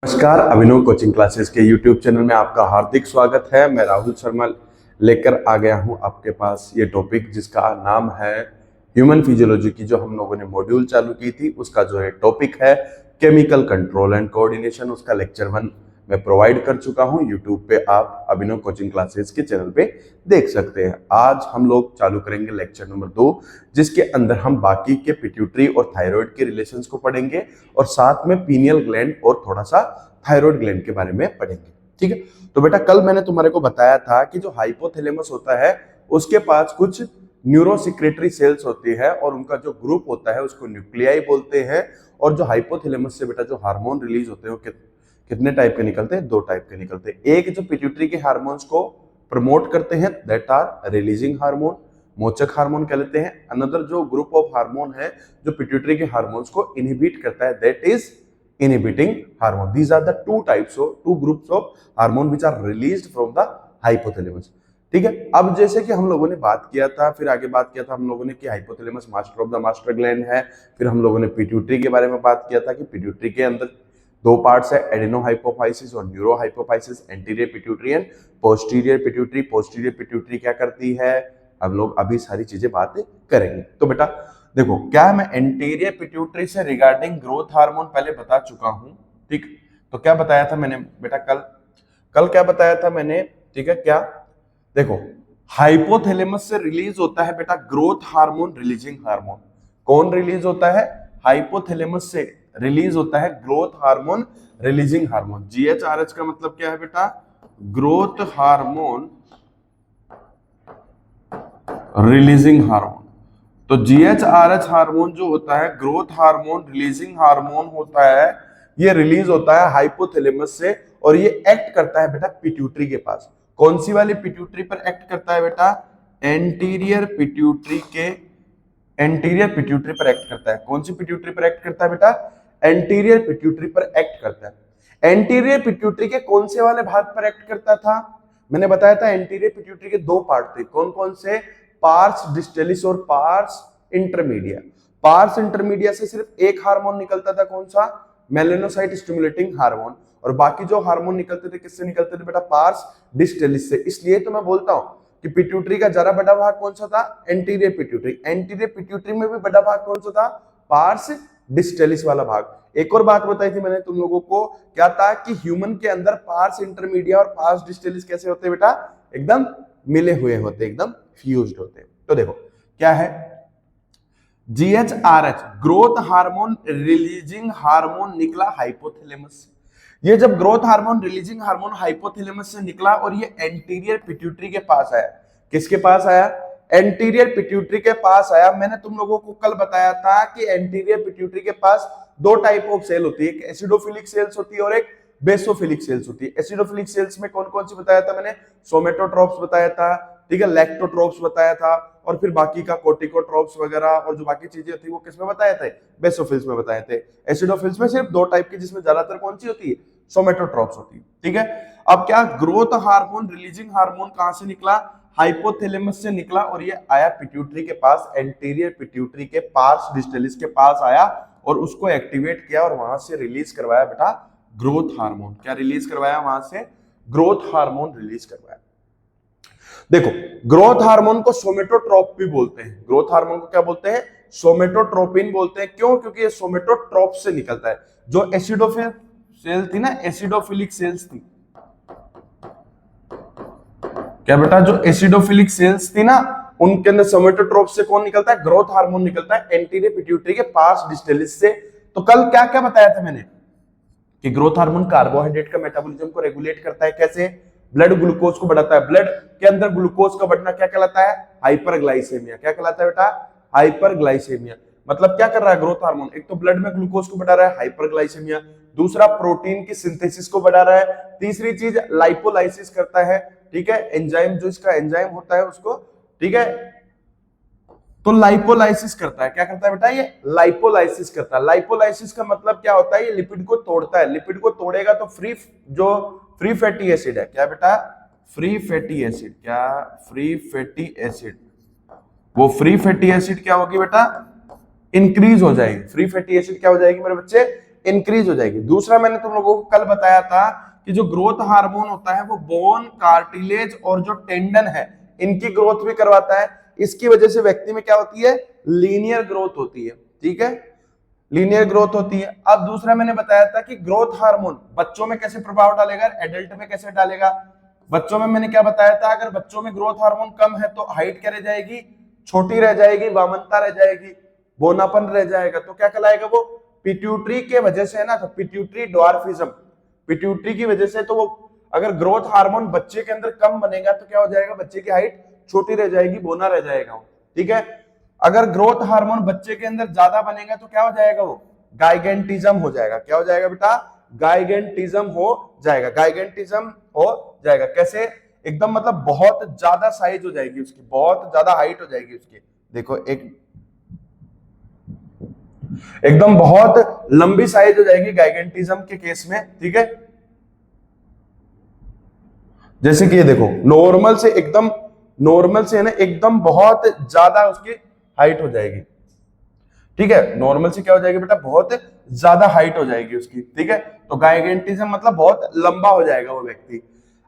नमस्कार, अभिनव coaching classes के YouTube channel में आपका हार्दिक स्वागत है। मैं राहुल शर्मा लेकर आ गया हूं आपके पास ये टॉपिक जिसका नाम है ह्यूमन फिजियोलॉजी की जो हम लोगों ने मॉड्यूल चालू की थी उसका जो है टॉपिक है केमिकल कंट्रोल एंड कोऑर्डिनेशन। उसका लेक्चर 1 मैं प्रोवाइड कर चुका हूं। यूट्यूब पे आप अभिनव कोचिंग क्लासेस के चैनल पे देख सकते हैं। आज हम लोग चालू करेंगे लेक्चर नंबर 2 जिसके अंदर हम बाकी के पिट्यूटरी और थायराइड के रिलेशंस को पढ़ेंगे और साथ में पीनियल ग्लैंड और थोड़ा सा थायराइड ग्लैंड के बारे में पढ़ेंगे। ठीक है, तो बेटा कल मैंने तुम्हारे को बताया था कि जो हाइपोथैलेमस होता है उसके पास कुछ न्यूरोसिक्रेटरी सेल्स होती है और उनका जो ग्रुप होता है उसको न्यूक्लियाई बोलते हैं। और जो हाइपोथैलेमस से बेटा जो हार्मोन रिलीज होते हैं वो कितने टाइप के निकलते हैं? 2 टाइप के निकलते हैं। एक जो पिट्यूटरी के हार्मोन्स को प्रमोट करते हैं दैट आर रिलीजिंग हार्मोन, मोचक हार्मोन कहलाते हैं। अनदर जो ग्रुप ऑफ हार्मोन है जो पिट्यूटरी के हार्मोन्स को इनहिबिट करता है that is inhibiting hormone. These are the two groups of hormone which are released from the hypothalamus. ठीक है, अब जैसे कि हम लोगों ने बात किया था, फिर आगे बात किया था हम लोगों ने कि hypothalamus master of the master gland है। फिर हम लोगों ने पिट्यूटरी के बारे में बात किया था कि पिट्यूटरी के अंदर 2 पार्ट्स है, एडेनो हाइपोफाइसिस और neuro hypophysis, anterior pituitary and posterior pituitary. Posterior pituitary क्या करती है हम लोग अभी सारी चीजें बात करेंगे। तो बेटा देखो, क्या मैं एंटीरियर पिट्यूटरी से रिगार्डिंग ग्रोथ हार्मोन पहले बता चुका हूं। ठीक, तो क्या बताया था मैंने बेटा कल क्या बताया था मैंने? ठीक है, क्या देखो, हाइपोथैलेमस से रिलीज होता है बेटा ग्रोथ हार्मोन रिलीजिंग हार्मोन। कौन रिलीज होता है? हाइपोथैलेमस से रिलीज होता है ग्रोथ हार्मोन रिलीजिंग हार्मोन। जीएचआरएच का मतलब क्या है बेटा? Growth hormone releasing hormone. तो जीएचआरएच हार्मोन जो होता है ग्रोथ हार्मोन रिलीजिंग हार्मोन होता है, ये रिलीज होता है हाइपोथैलेमस से और ये एक्ट करता है बेटा पिट्यूटरी के पास। कौन सी वाली पिट्यूटरी पर एक्ट करता है बेटा? एंटीरियर पिट्यूटरी पर एक्ट करता है। कौन सी पिट्यूटरी पर एक्ट करता है बेटा? एंटीरियर पिट्यूटरी पर एक्ट करता है। एंटीरियर पिट्यूटरी के कौन से वाले भाग पर एक्ट करता था? मैंने बताया था एंटीरियर पिट्यूटरी के 2 पार्ट थे। कौन कौन से? पार्स डिस्टेलिस और पार्स इंटरमीडिया। पार्स इंटरमीडिया से सिर्फ एक हार्मोन निकलता था, कौन सा? Melanocyte stimulating hormone. और बाकी जो हार्मोन निकलते थे किससे निकलते थे बेटा? पार्स डिस्टेलिस से। इसलिए तो मैं बोलता हूं कि पिट्यूटरी का ज्यादा बड़ा भाग कौन सा था? Anterior pituitary. एंटीरियर पिट्यूटरी में भी बड़ा भाग कौन सा था? पार्स डिस्टेलिस वाला भाग। एक और बात बताई थी मैंने तुम लोगों को, क्या था कि ह्यूमन के अंदर पार्स इंटरमीडिया और पार्स डिस्टेलिस कैसे होते हैं बेटा? एकदम मिले हुए होते, एकदम फ्यूज्ड होते। तो देखो क्या है, जीएचआरएच ग्रोथ हार्मोन रिलीजिंग हार्मोन निकला हाइपोथैलेमस से। ये जब growth hormone releasing hormone hypothalamus से निकला और ये एंटीरियर पिट्यूटरी के पास आया। किसके पास आया? एंटीरियर पिट्यूटरी के पास आया। मैंने तुम लोगों को कल बताया था कि एंटीरियर पिट्यूटरी के पास 2 टाइप ऑफ सेल होती है, एक एसिडोफिलिक सेल्स होती है और एक बेसोफिलिक सेल्स होती है। एसिडोफिलिक सेल्स में कौन कौन सी बताया था मैंने? सोमेटोट्रोप्स बताया था, ठीक है, लैक्टोट्रोप्स बताया था और फिर बाकी का कोर्टिकोट्रोप्स वगैरह और जो बाकी चीजें थी वो किसमें बताए थे? बेसोफिल्स में बताए थे। एसिडोफिल्स में सिर्फ 2 टाइप की, जिसमें ज्यादातर कौन सी होती है? सोमेटोट्रोप्स होती है। ठीक है, अब क्या ग्रोथ हार्मोन रिलीजिंग हार्मोन कहां से निकला? हाइपोथैलेमस से निकला और ये आया पिट्यूटरी के पास, एंटीरियर पिट्यूटरी के पास डिस्टेलिस के पास आया और उसको एक्टिवेट किया और वहां से रिलीज करवाया बेटा ग्रोथ हार्मोन। क्या रिलीज करवाया वहां से? ग्रोथ हार्मोन रिलीज करवाया। देखो, ग्रोथ हार्मोन को सोमेटोट्रोप भी बोलते हैं। ग्रोथ हार्मोन को क्या बोलते हैं? सोमेटोट्रोपिन बोलते हैं। क्यों? क्योंकि ये सोमेटोट्रोप से निकलता है। जो एसिडोफिल सेल थी ना, एसिडोफिलिक सेल्स थी, क्या बेटा? जो एसिडोफिलिक सेल्स थी ना उनके अंदर सोमेटोट्रोप से कौन निकलता है? ग्रोथ हार्मोन निकलता है एंटीरियर पिट्यूटरी के पास डिस्टेलिस से। तो कल क्या क्या बताया था मैंने कि ग्रोथ हार्मोन कार्बोहाइड्रेट का मेटाबॉलिज्म को रेगुलेट करता है। कैसे? ब्लड ग्लूकोज को बढ़ाता है। ब्लड के अंदर ग्लूकोज का बढ़ना क्या कहलाता है? हाइपरग्लाइसेमिया। क्या कहलाता है बेटा? हाइपरग्लाइसेमिया। मतलब क्या कर रहा है ग्रोथ हार्मोन? एक तो ब्लड में ग्लूकोज को बढ़ा रहा है, हाइपरग्लाइसेमिया। दूसरा प्रोटीन की सिंथेसिस को बढ़ा रहा है। तीसरी चीज लाइपोलाइसिस करता है, ठीक है, एंजाइम जो इसका एंजाइम होता है उसको, ठीक है, तो लाइपोलाइसिस करता है। क्या करता है बेटा? ये लाइपोलाइसिस करता है। लाइपोलाइसिस का मतलब क्या होता है? ये लिपिड को तोड़ता है। लिपिड को तोड़ेगा तो फ्री फैटी एसिड है, क्या बेटा? Free fatty acid. क्या? Free fatty acid. वो फ्री फैटी एसिड क्या होगी बेटा? इंक्रीज हो जाएगी। फ्री फैटी एसिड क्या हो जाएगी मेरे बच्चे? इंक्रीज हो जाएगी। दूसरा मैंने तुम लोगों को कल बताया था कि जो ग्रोथ हार्मोन होता है वो बोन, कार्टिलेज और जो टेंडन है इनकी ग्रोथ भी करवाता है। इसकी वजह से व्यक्ति में क्या होती है, लीनियर ग्रोथ होती है। ठीक है, लीनियर ग्रोथ होती है। अब दूसरा मैंने बताया था कि ग्रोथ हार्मोन बच्चों में कैसे प्रभाव डालेगा, एडल्ट में कैसे डालेगा। बच्चों में मैंने क्या बताया था, अगर बच्चों में ग्रोथ हार्मोन कम है तो हाइट क्या रह जाएगी, छोटी रह जाएगी, वामनता रह जाएगी, बोनापन रह जाएगा। तो क्या कहलाएगा वो, पिट्यूटरी के वजह से है ना, तो पिट्यूटरी ड्वार्फिज्म, पिट्यूटरी की वजह से। तो वो अगर ग्रोथ हार्मोन बच्चे के अंदर कम बनेगा तो क्या हो जाएगा, बच्चे की हाइट छोटी रह जाएगी, बोना रह जाएगा। ठीक है, अगर ग्रोथ हार्मोन बच्चे के अंदर ज्यादा बनेगा तो क्या हो जाएगा, वो गाइगेंटिज्म हो जाएगा। क्या हो जाएगा बेटा, गाइगेंटिज्म हो जाएगा, गाइगेंटिज्म हो जाएगा। कैसे, एकदम मतलब बहुत ज्यादा साइज हो जाएगी उसकी, बहुत ज्यादा हाइट हो जाएगी उसकी। देखो एकदम बहुत लंबी साइज हो जाएगी गाइगेंटिज्म के केस में। ठीक है, जैसे कि ये देखो, नॉर्मल से एकदम, नॉर्मल से है ना एकदम बहुत ज्यादा उसकी हाइट हो जाएगी। ठीक है, नॉर्मल से क्या हो जाएगी बेटा, बहुत ज्यादा हाइट हो जाएगी उसकी। ठीक है, तो गाइगेंटिज्म मतलब बहुत लंबा हो जाएगा वो व्यक्ति।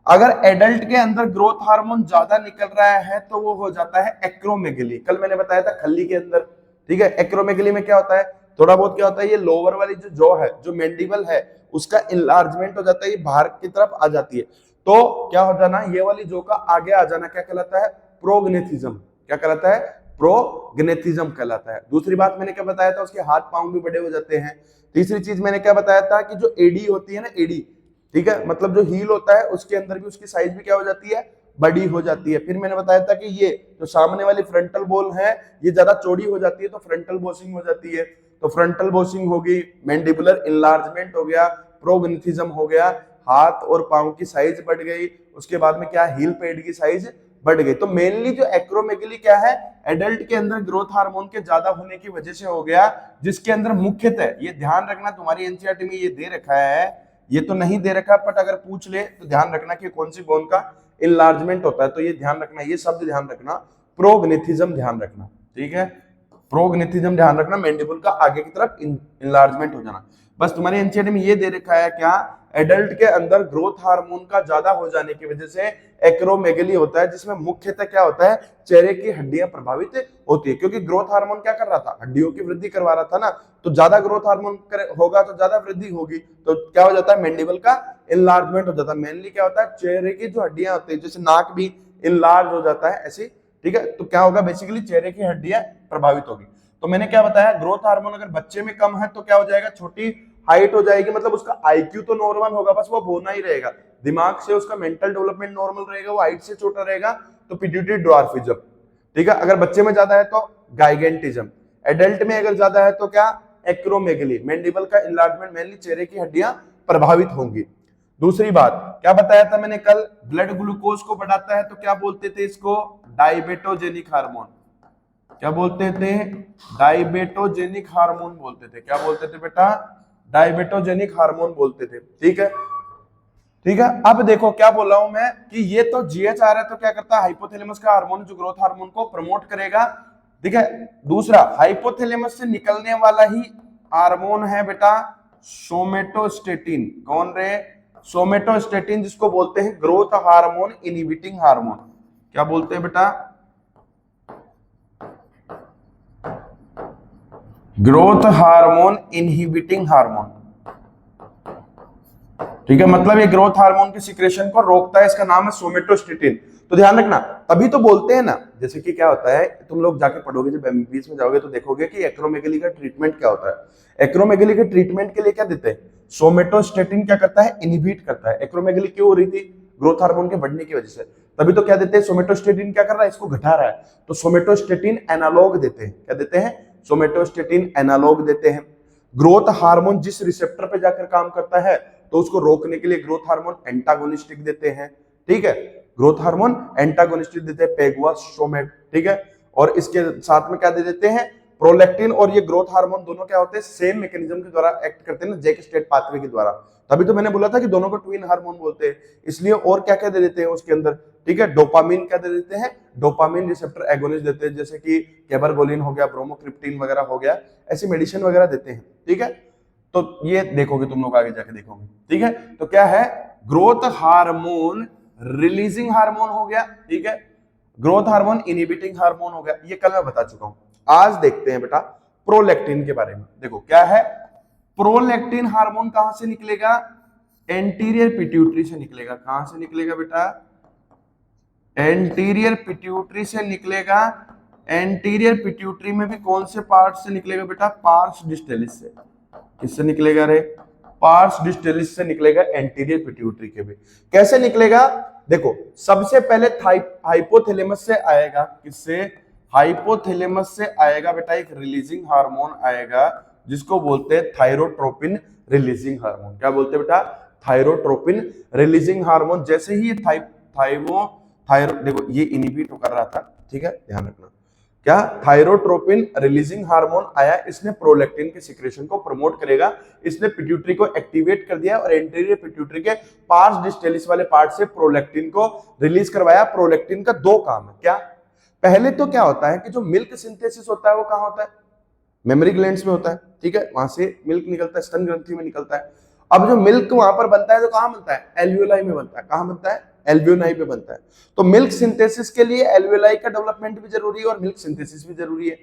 अगर एडल्ट के अंदर ग्रोथ हार्मोन ज्यादा निकल रहा है तो वो हो जाता है एक्रोमेगली। कल मैंने बताया था खल्ली के अंदर। ठीक है, एक्रोमेगली में क्या होता है, थोड़ा बहुत क्या होता है, ये लोअर वाली जो जॉ है, जो मैंडिबल है, उसका इनलार्जमेंट हो जाता है, ये बाहर की तरफ आ जाती है। तो क्या हो जाना, ये वाली जॉ का आगे आ जाना क्या कहलाता है, प्रोग्नेथिज्म। क्या कहलाता है, प्रोग्नेथिज्म कहलाता है। दूसरी बात मैंने क्या बताया था, उसके हाथ पांव भी बड़े हो जाते हैं। तीसरी चीज मैंने क्या बताया था कि जो एडी होती है ना, एडी, ठीक है, मतलब जो हील होता है उसके अंदर भी उसकी साइज भी क्या हो जाती है, बड़ी हो जाती है। फिर मैंने बताया था कि ये जो सामने वाली फ्रंटल बोल है ये ज्यादा चौड़ी हो जाती है तो फ्रंटल बोसिंग हो जाती है। तो फ्रंटल बोसिंग होगी, मैंडिबुलर इनलार्जमेंट हो गया, प्रोग्नेथिज्म हो गया, हाथ और पांव की साइज बढ़ गई। उसके बाद में क्या, हील पेड की साइज बढ़ गई। तो मेनली जो एक्रोमेगली क्या है, एडल्ट के अंदर ग्रोथ हार्मोन के ज्यादा होने की वजह से हो गया, जिसके अंदर मुख्यतः ये ध्यान रखना, तुम्हारी एनसीईआरटी में ये दे रखा है, ये तो नहीं दे रखा, बट अगर पूछ ले तो ध्यान रखना कि कौन सी बोन का इनलार्जमेंट होता है। तो ये ध्यान रखना, ये शब्द ध्यान रखना, प्रोग्नेथिज्म ध्यान रखना। ठीक है, प्रोग्नेथिज्म ध्यान रखना, मैंडिबल का आगे की तरफ इनलार्जमेंट हो जाना। बस तुम्हारी एनसीईआरटी में ये दे रखा है क्या, एडल्ट के अंदर ग्रोथ हार्मोन का ज्यादा हो जाने की वजह से एक्रोमेगली होता है, जिसमें मुख्यतः क्या होता है, चेहरे की हड्डियां प्रभावित होती है। क्योंकि ग्रोथ हार्मोन क्या कर रहा था, हड्डियों की वृद्धि करवा रहा था ना, तो ज्यादा ग्रोथ हार्मोन होगा तो ज्यादा वृद्धि होगी, तो क्या हो जाता है, मैंडिबल का इनलार्जमेंट हो जाता है। मेनली क्या होता है, चेहरे की जो हड्डियां होती है, जैसे नाक भी इनलार्ज हो जाता है ऐसी। ठीक है, तो क्या होगा, बेसिकली चेहरे की हड्डियां प्रभावित होगी। तो मैंने क्या बताया, ग्रोथ हार्मोन अगर बच्चे में कम है तो क्या हो जाएगा, छोटी हाइट हो जाएगी, मतलब उसका आईक्यू तो नॉर्मल होगा, बस वो बोना ही रहेगा, दिमाग से उसका मेंटल डेवलपमेंट नॉर्मल रहेगा, वो हाइट से छोटा रहेगा, तो पिट्यूटरी ड्वार्फिज्म। ठीक है, अगर बच्चे में ज्यादा है तो गाइगेंटिज्म, एडल्ट में अगर ज्यादा है तो क्या, एक्रोमेगली, मैंडिबल का इनलार्जमेंट, मेनली चेहरे की हड्डियां प्रभावित होंगी। दूसरी बात क्या बताया था मैंने कल, ब्लड ग्लूकोज को बढ़ाता है, तो क्या बोलते थे इसको, डायबेटोजेनिक हार्मोन। क्या बोलते थे, डायबेटोजेनिक हार्मोन बोलते थे। क्या बोलते थे बेटा, डायबेटोजेनिक हार्मोन बोलते थे। ठीक है, ठीक है। अब देखो क्या बोल रहा हूं मैं कि ये तो जीएचआर है, तो क्या करता है, हाइपोथैलेमस का हार्मोन जो ग्रोथ हार्मोन को प्रमोट करेगा। ठीक है, दूसरा हाइपोथैलेमस से निकलने वाला ही हार्मोन है बेटा सोमेटोस्टेटिन। कौन रे, सोमेटोस्टेटिन, जिसको बोलते हैं ग्रोथ हार्मोन इनहिबिटिंग हार्मोन। क्या बोलते हैं बेटा, ग्रोथ हार्मोन इनहिबिटिंग हार्मोन। ठीक है, मतलब ये ग्रोथ हार्मोन के सिक्रेशन को रोकता है, इसका नाम है सोमेटोस्टेटिन। तो ध्यान रखना, तभी तो बोलते हैं ना, जैसे कि क्या होता है, तुम लोग जाके पढ़ोगे, जब एमबीबीएस में जाओगे तो देखोगे कि एक्रोमेगली का ट्रीटमेंट क्या होता है। एक्रोमेगली के ट्रीटमेंट के लिए क्या देते हैं, सोमेटोस्टेटिन क्या करता है, इनहिबिट करता है। एक्रोमेगली क्यों हो रही थी, ग्रोथ हार्मोन के बढ़ने की वजह से, तभी तो क्या देते हैं, सोमेटोस्टेटिन क्या कर रहा है, इसको घटा रहा है, तो सोमेटोस्टेटिन एनालॉग देते हैं। क्या देते हैं, सोमेटोस्टेटिन एनालॉग देते हैं। ग्रोथ हार्मोन जिस रिसेप्टर पे जाकर काम करता है तो उसको रोकने के लिए ग्रोथ हार्मोन एंटागोनिस्टिक देते हैं। ठीक है, ग्रोथ हार्मोन एंटागोनिस्टिक देते हैं, पेगुआस्ट्रोमेट। ठीक है, और इसके साथ में क्या दे देते हैं, प्रोलैक्टिन। और ये ग्रोथ हार्मोन दोनों क्या होते हैं, सेम मैकेनिज्म के द्वारा एक्ट करते हैं ना, जेक स्टेट पाथवे के द्वारा। तभी तो मैंने बोला था कि दोनों को ट्विन हार्मोन बोलते हैं। इसलिए और क्या क्या दे देते हैं उसके अंदर, ठीक है, डोपामिन क्या दे देते हैं, डोपामिन रिसेप्टर एगोनिस्ट देते हैं, जैसे कि कैबरगोलिन हो गया, ब्रोमोक्रिप्टिन वगैरह हो गया, ऐसी मेडिसिन वगैरह देते हैं। ठीक है, तो ये देखोगे तुम लोग आगे जाके देखोगे, ठीक है। तो क्या है, ग्रोथ हार्मोन रिलीजिंग हार्मोन हो गया, ठीक है, ग्रोथ हार्मोन इनहिबिटिंग हार्मोन हो गया, ये कल मैं बता चुका हूं। आज देखते हैं बेटा प्रोलैक्टिन के बारे में। देखो क्या है, प्रोलैक्टिन हार्मोन कहां से निकलेगा, एंटीरियर पिट्यूटरी से निकलेगा। कहां से निकलेगा बेटा, एंटीरियर पिट्यूटरी से निकलेगा। एंटीरियर पिट्यूटरी में भी कौन से पार्ट से निकलेगा बेटा, पार्स डिस्टेलिस से। किससे निकलेगा रे, पार्स डिस्टेलिस से निकलेगा एंटीरियर पिट्यूटरी के भी। कैसे निकलेगा, देखो सबसे पहले हाइपोथैलेमस से आएगा। किससे, हाइपोथैलेमस से आएगा बेटा एक रिलीजिंग हार्मोन आएगा जिसको बोलते हैं थायरोट्रोपिन रिलीजिंग हार्मोन। क्या बोलते हैं बेटा, थायरोट्रोपिन रिलीजिंग हार्मोन। जैसे ही देखो ये इनहिबिट कर रहा था, ठीक है, ध्यान रखना। क्या, थायरोट्रोपिन रिलीजिंग हार्मोन आया, इसने प्रोलैक्टिन के सिक्रेशन को प्रमोट करेगा, इसने पिट्यूटरी को एक्टिवेट कर दिया और एंटीरियर पिट्यूटरी के पार्स डिस्टेलिस वाले पार्ट से प्रोलैक्टिन को रिलीज करवाया। प्रोलैक्टिन का दो काम है। क्या, पहले तो क्या होता है कि जो मिल्क सिंथेसिस होता है वो कहां होता है, मेमोरी ग्लैंड्स में होता है, ठीक है, वहां से मिल्क निकलता है, स्तन ग्रंथि में निकलता है। अब जो मिल्क वहां पर बनता है तो कहां बनता है, एल्वियोलाई में बनता है। कहां बनता है, एल्वियोलाई पे बनता है। तो मिल्क सिंथेसिस के लिए एल्वियोलाई का डेवलपमेंट भी जरूरी है और मिल्क सिंथेसिस भी जरूरी है।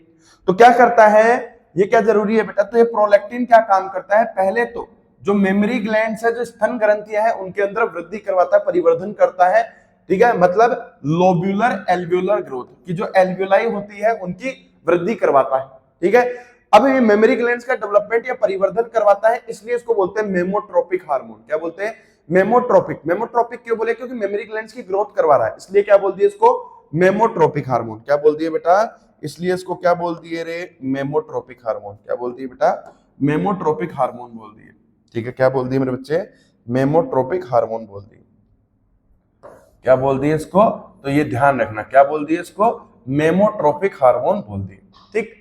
तो क्या करता है, ये क्या जरूरी है बेटा, तो ये प्रोलैक्टिन क्या काम करता है, पहले तो जो मेमोरी ग्लैंड्स है, जो स्तन ग्रंथियां है, उनके अंदर वृद्धि करवाता है, परिवर्धन करता है, ठीक है, मतलब लोब्यूलर एल्वियोलर ग्रोथ की जो एल्वियोलाई होती है उनकी वृद्धि करवाता है, ठीक है। अब ये मेमोरी ग्लैंड्स का डेवलपमेंट या परिवर्धन करवाता है, इसलिए इसको बोलते हैं मेमोट्रोपिक हार्मोन। क्या बोलते हैं, मेमोट्रोपिक। मेमोट्रोपिक क्यों बोले, क्योंकि मेमोरी ग्लैंड्स की ग्रोथ करवा रहा है, इसलिए क्या बोल दिया इसको, मेमोट्रोपिक हार्मोन। क्या बोल दिए बेटा, इसलिए इसको क्या बोल दिए रे, मेमोट्रोपिक हार्मोन। क्या बोल दिए बेटा, मेमोट्रोपिक हार्मोन बोल दिए, ठीक है। क्या बोल दिए मेरे बच्चे, मेमोट्रोपिक हार्मोन बोल दिए। क्या बोल दिए इसको, तो ये ध्यान रखना, क्या बोल दिए इसको, मेमोट्रोपिक हार्मोन बोल दिए, ठीक।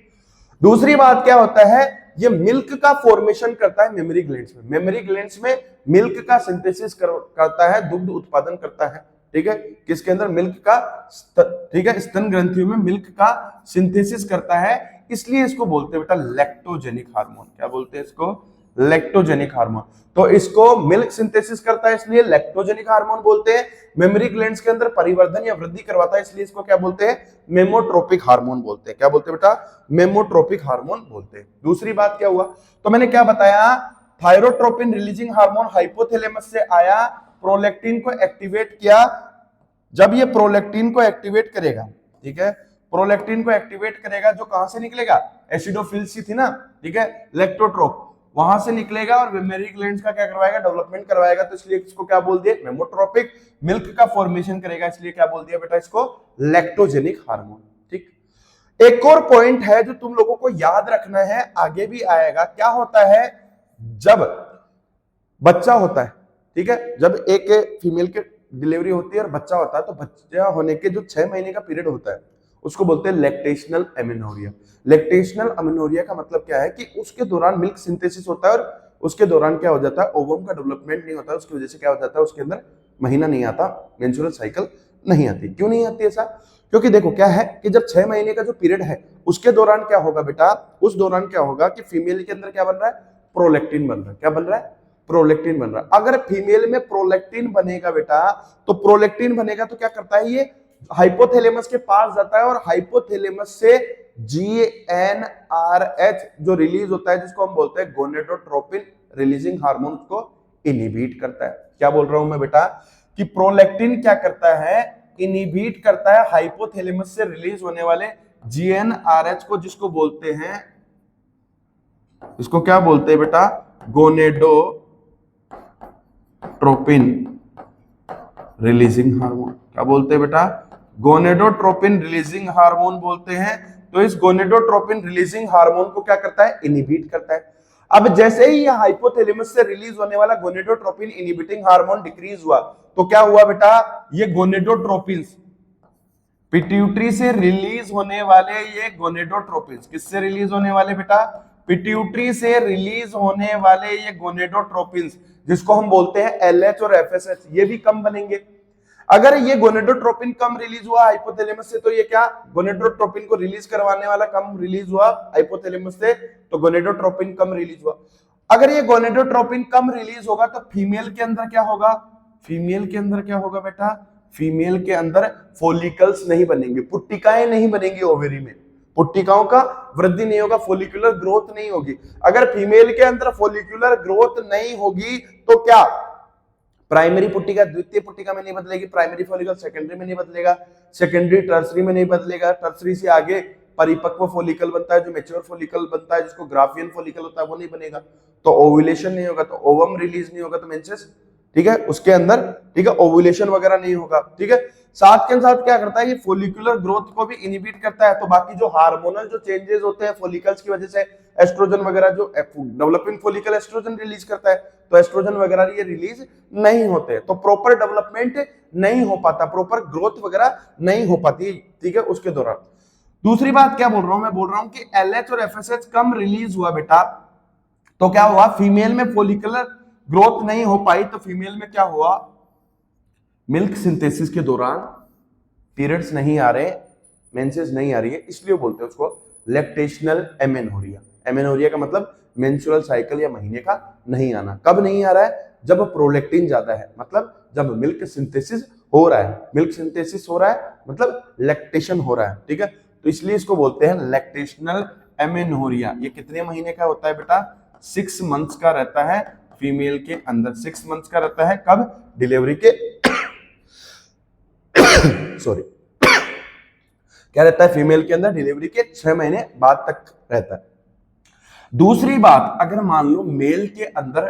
दूसरी बात क्या होता है, ये मिल्क का फॉर्मेशन करता है मेमोरी ग्लैंड्स में। मेमोरी ग्लैंड्स में मिल्क का सिंथेसिस करता है, दुग्ध उत्पादन करता है, ठीक है, किसके अंदर, मिल्क का, ठीक है, स्तन ग्रंथियों में मिल्क का सिंथेसिस करता है, इसलिए इसको बोलते हैं बेटा लैक्टोजेनिक हार्मोन। क्या बोलते हैं इसको, लैक्टोजेनिक हार्मोन। तो इसको मिल्क सिंथेसिस करता है इसलिए लैक्टोजेनिक हार्मोन बोलते हैं। मेमोरी ग्लैंड्स के अंदर परिवर्धन या वृद्धि करवाता है, इसलिए इसको क्या बोलते हैं, मेमोट्रोपिक हार्मोन बोलते हैं। क्या बोलते हैं बेटा, मेमोट्रोपिक हार्मोन बोलते हैं। दूसरी बात क्या हुआ, तो मैंने क्या बताया, थायरोट्रोपिन रिलीजिंग हार्मोन हाइपोथैलेमस से आया, प्रोलैक्टिन को एक्टिवेट किया। जब ये प्रोलैक्टिन को एक्टिवेट करेगा, ठीक है, प्रोलैक्टिन को एक्टिवेट करेगा, जो कहां से निकलेगा, एसिडोफिल्स सी थी ना, ठीक है, लैक्टोट्रोप, वहां से निकलेगा और मेमोरी ग्लैंड्स का क्या करवाएगा, डेवलपमेंट करवाएगा। तो इसलिए इसको क्या बोल दिया, मेमोट्रोपिक। मिल्क का फॉर्मेशन करेगा, इसलिए क्या बोल दिया बेटा इसको, लैक्टोजेनिक हार्मोन, ठीक। एक और पॉइंट है जो तुम लोगों को याद रखना है, आगे भी आएगा। क्या होता है, जब बच्चा होता है, ठीक है, जब एक फीमेल के डिलीवरी होती है और बच्चा होता है, तो बच्चा होने के जो 6 महीने का पीरियड होता है उसको बोलते हैं लैक्टेशनल एमेनोरिया। लैक्टेशनल एमेनोरिया का मतलब क्या है कि उसके दौरान मिल्क सिंथेसिस होता है और उसके दौरान क्या हो जाता है, ओवम का डेवलपमेंट नहीं होता है, उसकी वजह से क्या हो जाता है, उसके अंदर महीना नहीं आता, मेंस्ट्रुअल साइकिल नहीं आती। क्यों नहीं आती ऐसा, क्योंकि देखो क्या है कि जब 6 महीने का जो पीरियड है उसके दौरान क्या होगा बेटा, उस दौरान क्या होगा कि फीमेल के अंदर क्या बन रहा है, प्रोलैक्टिन बन रहा है। क्या बन रहा है, प्रोलैक्टिन बन रहा है। अगर फीमेल में प्रोलैक्टिन बनेगा बेटा, तो प्रोलैक्टिन बनेगा तो क्या करता है, ये हाइपोथैलेमस के पास जाता है और हाइपोथैलेमस से GnRH जो रिलीज होता है, जिसको हम बोलते हैं गोनेडोट्रोपिन रिलीजिंग हार्मोन, को इनहिबिट करता है। क्या बोल रहा हूं मैं बेटा, कि प्रोलैक्टिन क्या करता है, इनहिबिट करता है हाइपोथैलेमस से रिलीज होने वाले GnRH को, जिसको बोलते हैं, इसको क्या बोलते हैं बेटा, गोनेडोट्रोपिन रिलीजिंग हार्मोन। क्या बोलते हैं बेटा, गोनेडोट्रोपिन रिलीजिंग हार्मोन बोलते हैं। तो इस गोनेडोट्रोपिन रिलीजिंग हार्मोन को क्या करता है, इनहिबिट करता है। अब जैसे ही यह हाइपोथैलेमस से रिलीज होने वाला गोनेडोट्रोपिन इनहिबिटिंग हार्मोन डिक्रीज हुआ, तो क्या हुआ बेटा, ये गोनेडोट्रोपिन्स, पिट्यूटरी से रिलीज होने वाले ये गोनेडोट्रोपिन्स, किससे रिलीज होने वाले बेटा, पिट्यूटरी से रिलीज होने वाले ये गोनेडोट्रोपिन्स, जिसको हम बोलते हैं LH और FSH, ये भी कम बनेंगे। अगर ये गोनेडोट्रोपिन कम रिलीज हुआ हाइपोथैलेमस से, तो ये क्या, गोनेडोट्रोपिन को रिलीज करवाने वाला कम रिलीज हुआ हाइपोथैलेमस से, तो गोनेडोट्रोपिन कम रिलीज हुआ। अगर ये गोनेडोट्रोपिन कम रिलीज होगा तो फीमेल के अंदर क्या होगा, फीमेल के अंदर क्या होगा बेटा, फीमेल के अंदर फॉलिकल्स नहीं बनेंगे, पुट्टिकाएं नहीं बनेंगी ओवेरी में, पुट्टिकाओं का वृद्धि नहीं होगा, फॉलिकुलर ग्रोथ नहीं होगी। अगर फीमेल के अंदर फॉलिकुलर ग्रोथ नहीं होगी तो क्या प्राइमरी पुट्टिका द्वितीय पुट्टिका में नहीं बदलेगी, प्राइमरी फॉलिकल सेकेंडरी में नहीं बदलेगा, सेकेंडरी टर्सरी में नहीं बदलेगा, टर्सरी से आगे परिपक्व फॉलिकल बनता है, जो मैच्योर फॉलिकल बनता है, जिसको ग्राफियन फॉलिकल होता है, वो नहीं बनेगा, तो ओव्यूलेशन नहीं होगा, तो ओवम रिलीज नहीं होगा, तो मेंसेस, ठीक है, उसके अंदर, ठीक है, ओव्यूलेशन वगैरह नहीं होगा, ठीक है। साथ के साथ क्या करता है, ये फॉलिकुलर ग्रोथ को भी इनहिबिट करता है। तो बाकी जो हार्मोनल जो चेंजेस होते हैं फॉलिकल्स की वजह से, एस्ट्रोजन वगैरह, जो डेवलपिंग फॉलिकल एस्ट्रोजन रिलीज करता है, तो एस्ट्रोजन वगैरह ये रिलीज नहीं होते, तो प्रॉपर डेवलपमेंट नहीं हो पाता, प्रॉपर ग्रोथ वगैरह नहीं हो पाती, ठीक है, उसके दौरान। दूसरी बात क्या बोल रहा हूं, मैं बोल रहा हूं कि एलएच और एफएसएच कम रिलीज हुआ बेटा, तो क्या हुआ, फीमेल में फॉलिकुलर ग्रोथ नहीं हो पाई, तो फीमेल में क्या हुआ, मिल्क सिंथेसिस के दौरान पीरियड्स नहीं आ रहे, मेंसेस नहीं आ रही है, इसलिए बोलते हैं उसको लैक्टेशनल एमेनोरिया। एमेनोरिया का मतलब मेंस्ट्रुअल साइकिल या महीने का नहीं आना। कब नहीं आ रहा है, जब प्रोलैक्टिन ज्यादा है, मतलब जब मिल्क सिंथेसिस हो रहा है, मिल्क सिंथेसिस हो रहा है मतलब लैक्टेशन हो रहा है, ठीक है, तो इसलिए इसको बोलते हैं लैक्टेशनल एमेनोरिया। ये कितने महीने का होता है बेटा, 6 मंथ्स का रहता है फीमेल के अंदर, 6 मंथ्स का रहता है, कब, डिलीवरी के सॉरी क्या रहता है फीमेल के अंदर, डिलीवरी के 6 महीने बाद तक रहता है। दूसरी बात, अगर मान लो मेल के अंदर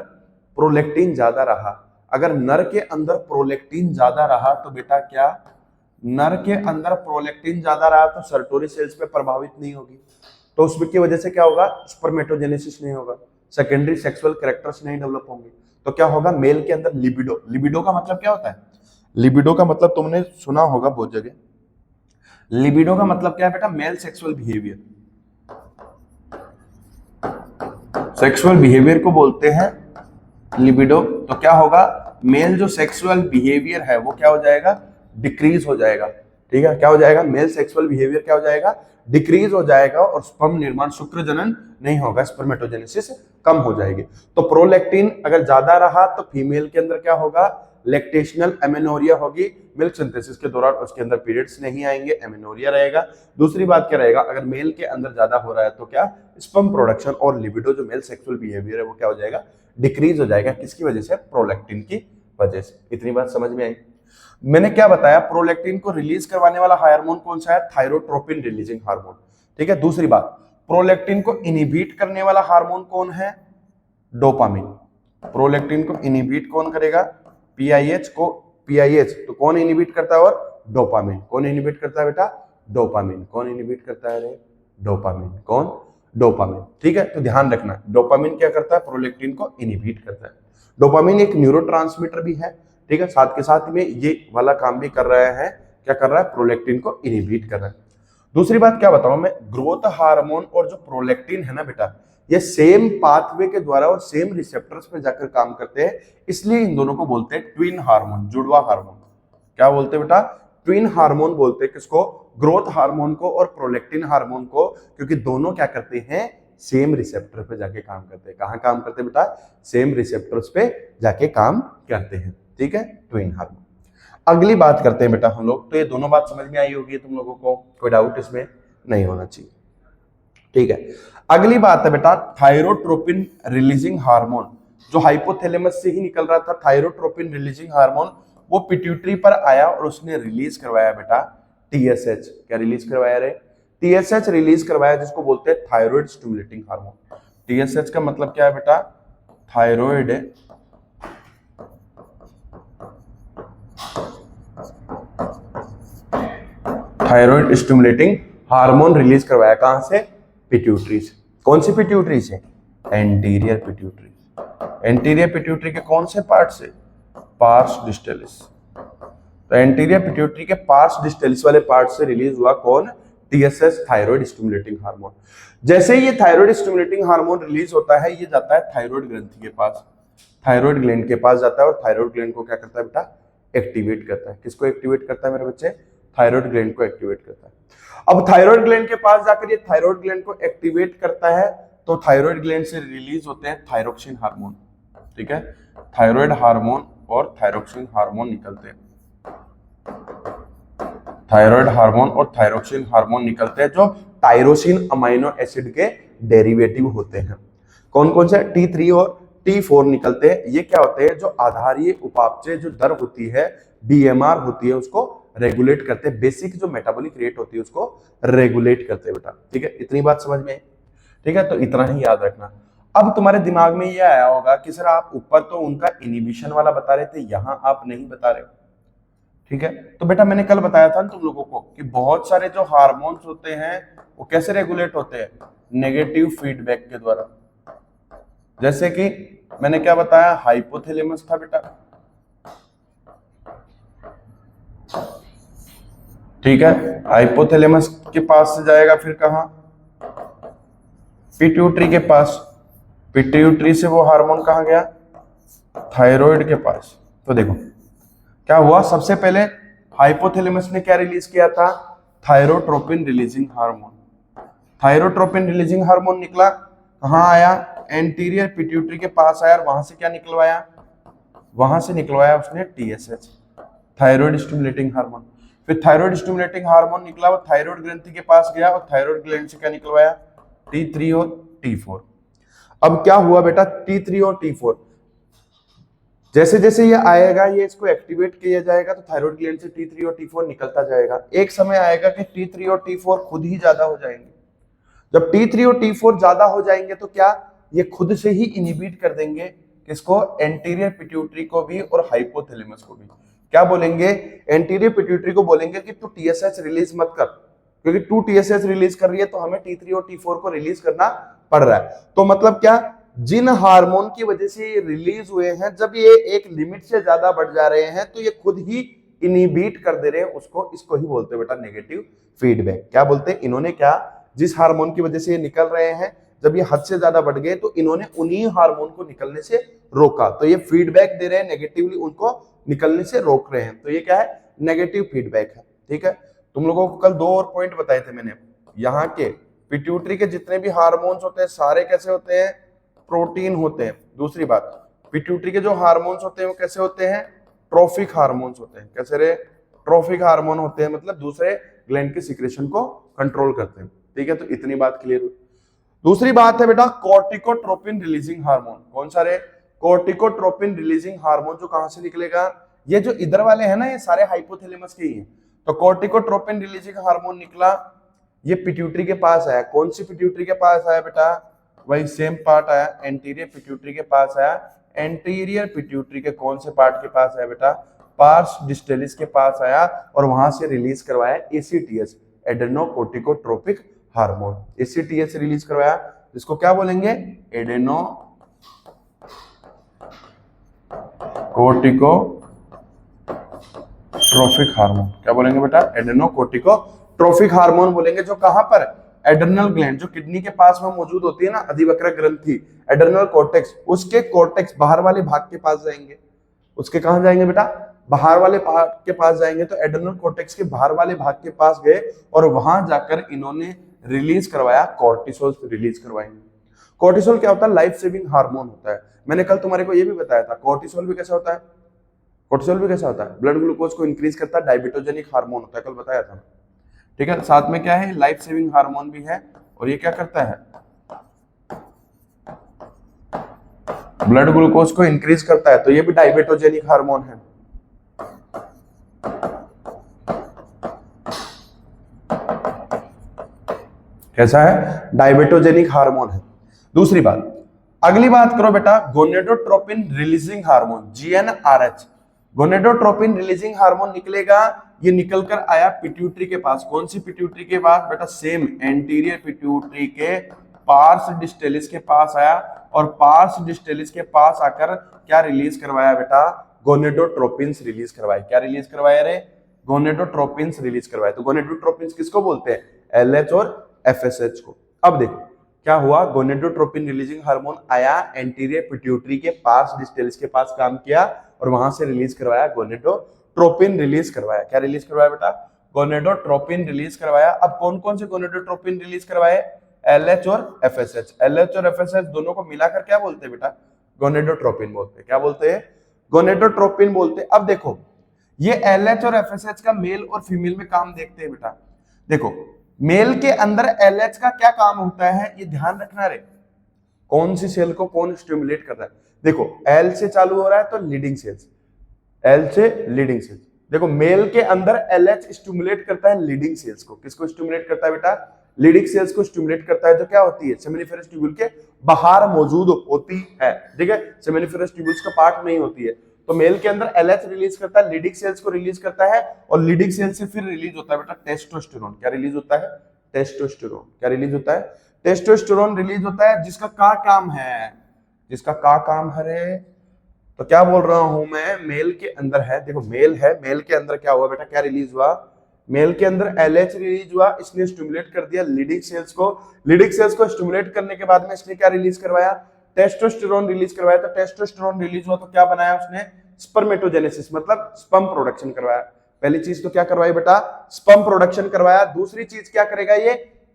प्रोलैक्टिन ज्यादा रहा, अगर नर के अंदर प्रोलैक्टिन ज्यादा रहा, तो बेटा क्या, नर के अंदर प्रोलैक्टिन ज्यादा रहा तो सर्टोरी सेल्स पे प्रभावित नहीं होगी, तो उसकी वजह से क्या होगा, स्पर्मेटोजेनेसिस नहीं होगा, सेकेंडरी सेक्सुअल कैरेक्टर्स नहीं डेवलप होंगे, तो क्या होगा, मेल के अंदर लिबिडो, लिबिडो का मतलब क्या होता है, लिबिडो का मतलब तुमने सुना होगा बहुत जगह, लिबिडो का मतलब क्या है बेटा, male sexual behaviour, sexual behaviour को बोलते हैं लिबिडो। तो क्या होगा, मेल जो सेक्सुअल बिहेवियर है वो क्या हो जाएगा, डिक्रीज हो जाएगा, ठीक है, क्या हो जाएगा, मेल सेक्सुअल बिहेवियर क्या हो जाएगा, डिक्रीज हो जाएगा, और स्पर्म निर्माण, शुक्र जनन नहीं होगा, स्पर्मेटोजेनेसिस कम हो जाएगी। तो प्रोलैक्टिन अगर ज्यादा रहा तो फीमेल के अंदर क्या होगा, लैक्टेशनल एमेनोरिया होगी, मिल्क सिंथेसिस के दौरान उसके अंदर पीरियड्स नहीं आएंगे, एमेनोरिया रहेगा। दूसरी बात क्या रहेगा, अगर मेल के अंदर ज्यादा हो रहा है तो क्या, स्पर्म प्रोडक्शन और लिबिडो जो मेल सेक्सुअल बिहेवियर है वो क्या हो जाएगा, डिक्रीज हो जाएगा, किसकी वजह से, प्रोलैक्टिन की वजह से। इतनी बात समझ में आई। मैंने क्या बताया, प्रोलैक्टिन को रिलीज करवाने वाला हार्मोन कौन सा है, थायरोट्रोपिन रिलीजिंग हार्मोन, ठीक है। दूसरी बात, प्रोलैक्टिन को इनहिबिट करने वाला हार्मोन कौन है, डोपामिन। प्रोलैक्टिन को इनहिबिट कौन करेगा, पीआईएच को, पीआईएच तो कौन इनहिबिट करता है, और डोपामिन कौन इनहिबिट करता है बेटा, डोपामिन कौन इनहिबिट करता है रे, डोपामिन कौन, डोपामिन, ठीक है। तो ध्यान रखना, डोपामिन क्या करता है, प्रोलैक्टिन को इनहिबिट करता है। डोपामिन एक न्यूरोट्रांसमीटर भी है, ठीक है, साथ के साथ में ये वाला काम भी कर रहा है, क्या कर रहा है, प्रोलैक्टिन को इनहिबिट कर रहा है। दूसरी बात क्या बताऊं मैं, ग्रोथ हार्मोन और जो प्रोलैक्टिन है ना बेटा, ये सेम पाथवे के द्वारा और सेम रिसेप्टर्स पे जाकर काम करते हैं, इसलिए इन दोनों को बोलते हैं ट्विन हार्मोन, जुड़वा हार्मोन। क्या बोलते हैं बेटा, ट्विन हार्मोन बोलते हैं किसको, ग्रोथ हार्मोन को और प्रोलैक्टिन हार्मोन को, क्योंकि दोनों क्या करते हैं, सेम रिसेप्टर पे जाके काम करते हैं। कहां काम करते हैं बेटा, सेम रिसेप्टर्स पे जाके काम करते हैं, ठीक है, ट्विन हार्मोन। अगली बात करते हैं बेटा हम लोग, तो ये दोनों बात समझ में आई होगी तुम लोगों को, कोई डाउट इसमें नहीं होना चाहिए, ठीक है। अगली बात है बेटा थायरोट्रोपिन रिलीजिंग हार्मोन, जो हाइपोथैलेमस से ही निकल रहा था, थायरोट्रोपिन रिलीजिंग हार्मोन, वो पिट्यूटरी पर आया और उसने रिलीज करवाया बेटा टीएसएच। क्या रिलीज करवाया रे, टीएसएच रिलीज करवाया, जिसको बोलते हैं थायराइड स्टिमुलेटिंग हार्मोन। टीएसएच का मतलब क्या है बेटा, thyroid thyroid stimulating hormone release करवाया, कहां से, पिट्यूटरी से। कौन सी पिट्यूटरी से, एंटीरियर पिट्यूटरी। एंटीरियर पिट्यूटरी के कौन से पार्ट से, पार्स डिस्टलिस। तो एंटीरियर पिट्यूटरी के पार्स डिस्टलिस वाले पार्ट से रिलीज हुआ कौन, टीएसएच, थायराइड स्टिमुलेटिंग हार्मोन। जैसे ये थायराइड स्टिमुलेटिंग हार्मोन रिलीज होता है, ये जाता है थायराइड ग्रंथि के पास, थायराइड ग्लैंड के पास जाता है, और थायराइड ग्लैंड को क्या करता है बेटा, एक्टिवेट करता है। किसको एक्टिवेट करता है मेरे बच्चे, थायराइड ग्लैंड को एक्टिवेट करता है। अब थायराइड ग्लैंड के पास जाकर ये थायराइड ग्लैंड को एक्टिवेट करता है, तो थायराइड ग्लैंड से रिलीज होते हैं थायरोक्सिन हार्मोन, ठीक है, थायराइड हार्मोन और थायरोक्सिन हार्मोन निकलते हैं, थायराइड हार्मोन और थायरोक्सिन हार्मोन निकलते हैं जो टायरोसिन अमाइनो एसिड के डेरिवेटिव होते हैं। कौन कौन से? T3 और T4 निकलते हैं। ये क्या होते हैं? जो आधारीय उपापचय जो दर होती है, BMR होती है, उसको रेगुलेट करते हैं। बेसिक जो मेटाबॉलिक रेट होती है उसको रेगुलेट करते हैं बेटा, ठीक है। इतनी बात समझ में आई, ठीक है। तो इतना ही याद रखना। अब तुम्हारे दिमाग में ये आया होगा कि सर आप ऊपर तो उनका इनिबिशन वाला बता रहे थे, यहां आप नहीं बता रहे हो, ठीक है। तो बेटा मैंने कल बताया था तुम लोगों को कि बहुत सारे जो हार्मोन्स होते हैं वो कैसे रेगुलेट होते हैं? नेगेटिव फीडबैक के द्वारा। जैसे कि मैंने क्या बताया, हाइपोथैलेमस था बेटा, ठीक है। हाइपोथैलेमस के पास से जाएगा, फिर कहां? पिट्यूटरी के पास। पिट्यूटरी से वो हार्मोन कहां गया? थायराइड के पास। तो देखो क्या हुआ, सबसे पहले हाइपोथैलेमस ने क्या रिलीज किया था? Thyrotropin releasing hormone. Thyrotropin releasing hormone निकला, कहां आया? एंटीरियर पिट्यूटरी के पास आया, और वहां से क्या निकलवाया? वहां से निकलवाया उसने TSH, थायराइड स्टिमुलेटिंग हार्मोन। फिर थायराइड स्टिमुलेटिंग हार्मोन निकला, वो थायराइड ग्रंथि के पास गया और थायराइड ग्लैंड से क्या निकलवाया? T3 और T4। अब क्या हुआ बेटा? T3 और T4 जैसे जैसे ये आएगा, ये इसको एक्टिवेट किया जाएगा, तो थायराइड ग्लैंड से T3 और T4 निकलता जाएगा। एक समय आएगा कि T3 और T4 खुद ही ज्यादा हो जाएंगे। जब T3 और T4 ज्यादा हो जाएंगे तो क्या ये खुद से ही इनिबिट कर देंगे? किसको? एंटीरियर पिट्यूटरी को भी और हाइपोथैलेमस को भी। क्या बोलेंगे? एंटीरियर पिट्यूटरी को बोलेंगे कि तू TSH रिलीज मत कर, क्योंकि तू TSH रिलीज कर रही है तो हमें T3 और T4 को रिलीज करना पड़ रहा है। तो मतलब क्या, जिन हार्मोन की वजह से ये रिलीज हुए हैं, जब ये एक लिमिट से ज्यादा बढ़ जा रहे हैं तो ये खुद ही इनिबिट कर दे रहे हैं उसको। इसको ही बोलते हैं बेटा नेगेटिव फीडबैक। क्या बोलते हैं? इन्होंने क्या, जिस हार्मोन की वजह से ये निकल रहे हैं, जब ये हद से ज्यादा बढ़ गए तो इन्होंने उन्हीं हार्मोन को निकलने से रोका, तो ये फीडबैक दे रहे हैं, नेगेटिवली उनको निकलने से रोक रहे हैं। तो ये क्या है? नेगेटिव फीडबैक है, ठीक है। तुम लोगों को कल 2 और पॉइंट बताए थे मैंने। यहाँ के पिट्यूटरी के जितने भी हार्मोन्स होते हैं सारे कैसे होते हैं? प्रोटीन होते हैं। दूसरी बात, पिट्यूटरी के जो हार्मोन्स होते हैं वो कैसे होते हैं? ट्रोफिक हार्मोन्स होते हैं। कैसे रे? ट्रोफिक हार्मोन होते हैं, मतलब दूसरे ग्लैंड के सिक्रेशन को कंट्रोल करते हैं, ठीक है। तो इतनी बात क्लियर हुई। दूसरी बात है बेटा कॉर्टिकोट्रोपिन रिलीजिंग हार्मोन। कौन सा रे? Corticotropin releasing hormone. जो कहां से निकलेगा? ये जो इधर वाले हैं ना, ये सारे हाइपोथैलेमस के ही हैं। तो कॉर्टिकोट्रोपिन रिलीजिंग हार्मोन निकला, ये पिट्यूटरी के पास आया। कौन सी पिट्यूटरी के पास आया बेटा? वही सेम पार्ट आया, एंटीरियर पिट्यूटरी के पास आया। एंटीरियर पिट्यूटरी के कौन से पार्ट के पास आया बेटा? पार्स डिस्टेलिस के पास आया, और वहां से रिलीज करवाया ACTH, adrenocorticotropic hormone. ACTH release करवाया, जिसको क्या बोलेंगे? Adreno corticotropic hormone. क्या बोलेंगे बेटा? एडेनोकोर्टिकोट्रोपिक हार्मोन बोलेंगे। जो कहां पर? एड्रेनल ग्लैंड, जो किडनी के पास में मौजूद होती है ना, अधिवक्र ग्रंथि, एड्रेनल कॉर्टेक्स, उसके कॉर्टेक्स बाहर वाले भाग के पास जाएंगे। उसके कहां जाएंगे बेटा? बाहर वाले भाग के पास जाएंगे। तो एड्रेनल कॉर्टेक्स के बाहर वाले भाग के पास गए और वहां जाकर इन्होंने रिलीज करवाया, कॉर्टिसोल रिलीज करवाएंगे। कॉर्टिसोल क्या होता है? लाइफ सेविंग हार्मोन होता है। मैंने कल तुम्हारे को ये भी बताया था, कॉर्टिसोल भी कैसा होता है? कॉर्टिसोल भी कैसा होता है? ब्लड ग्लूकोज को इंक्रीज करता है, डायबिटोजेनिक हार्मोन होता है, कल बताया था, ठीक है। साथ में क्या है? लाइफ सेविंग हार्मोन भी है। और ये क्या करता है? ब्लड ग्लूकोज को इंक्रीज करता है, तो ये भी डायबिटोजेनिक हार्मोन है। कैसा है? डायबिटोजेनिक हार्मोन है। दूसरी बात, अगली बात करो बेटा, gonadotropin releasing hormone, GnRH। Gonadotropin releasing hormone निकलेगा, ये निकलकर आया पिट्यूटरी के पास। कौन सी पिट्यूटरी के पास बेटा? सेम एंटीरियर पिट्यूटरी के पार्स डिस्टेलिस के पास आया, और पार्स डिस्टेलिस के पास आकर क्या रिलीज करवाया बेटा? गोनेडोट्रोपिन्स रिलीज करवाए। क्या रिलीज करवाया रे? गोनेडोट्रोपिन्स रिलीज करवाए। तो गोनेडोट्रोपिन्स किसको बोलते हैं? LH और FSH को। अब देखो क्या हुआ, गोनेडोट्रोपिन रिलीजिंग हार्मोन आया, एंटीरियर पिट्यूटरी के पास डिस्टेलिस के पास काम किया, और वहां से रिलीज करवाया गोनेडोट्रोपिन रिलीज करवाया। क्या रिलीज करवाया बेटा? गोनेडोट्रोपिन रिलीज करवाया। अब कौन कौन से गोनेडोट्रोपिन रिलीज करवाए? LH और FSH, LH और FSH दोनों को मिलाकर क्या बोलते हैं बेटा? गोनेडोट्रोपिन बोलते हैं। क्या बोलते हैं? गोनेडोट्रोपिन बोलते हैं। अब देखो ये LH और FSH का मेल और फीमेल में काम देखते हैं बेटा। देखो मेल के अंदर LH का क्या काम होता है ये ध्यान रखना रे, कौन सी सेल को कौन स्टिमुलेट कर रहा है। देखो L से चालू हो रहा है तो लीडिंग सेल्स, L से लीडिंग सेल्स। देखो मेल के अंदर LH स्टिमुलेट करता है लीडिंग सेल्स को। किसको स्टिमुलेट करता है बेटा? लीडिंग सेल्स को स्टिमुलेट करता है, जो क्या होती है? सेमिनिफेरस ट्यूब्यूल के बाहर मौजूद होती है, ठीक है, सेमिनिफेरस ट्यूब्यूल्स का पार्ट नहीं होती है। तो मेल के अंदर LH रिलीज करता है, लीडिंग सेल्स को रिलीज करता है, और लीडिंग सेल्स से फिर रिलीज होता है बेटा टेस्टोस्टेरोन। क्या रिलीज होता है? टेस्टोस्टेरोन। क्या रिलीज होता है? टेस्टोस्टेरोन रिलीज होता है, जिसका क्या काम है? जिसका क्या काम है रे? तो क्या बोल रहा हूं मैं, मेल के अंदर है, देखो मेल है, मेल के अंदर क्या हुआ बेटा? क्या रिलीज हुआ? मेल के अंदर LH रिलीज हुआ, इसने स्टिमुलेट कर दिया लीडिंग सेल्स को। लीडिंग सेल्स को स्टिमुलेट करने के बाद में इसने क्या रिलीज करवाया? टेस्टोस्टेरोन रिलीज करवाया। तो टेस्टोस्टेरोन रिलीज हुआ तो क्या बनाया उसने? स्पर्मेटोजेनेसिस, मतलब स्पर्म प्रोडक्शन करवाया। पहली चीज तो क्या करवाई बेटा? स्पर्म प्रोडक्शन करवाया। दूसरी चीज क्या करेगा ये?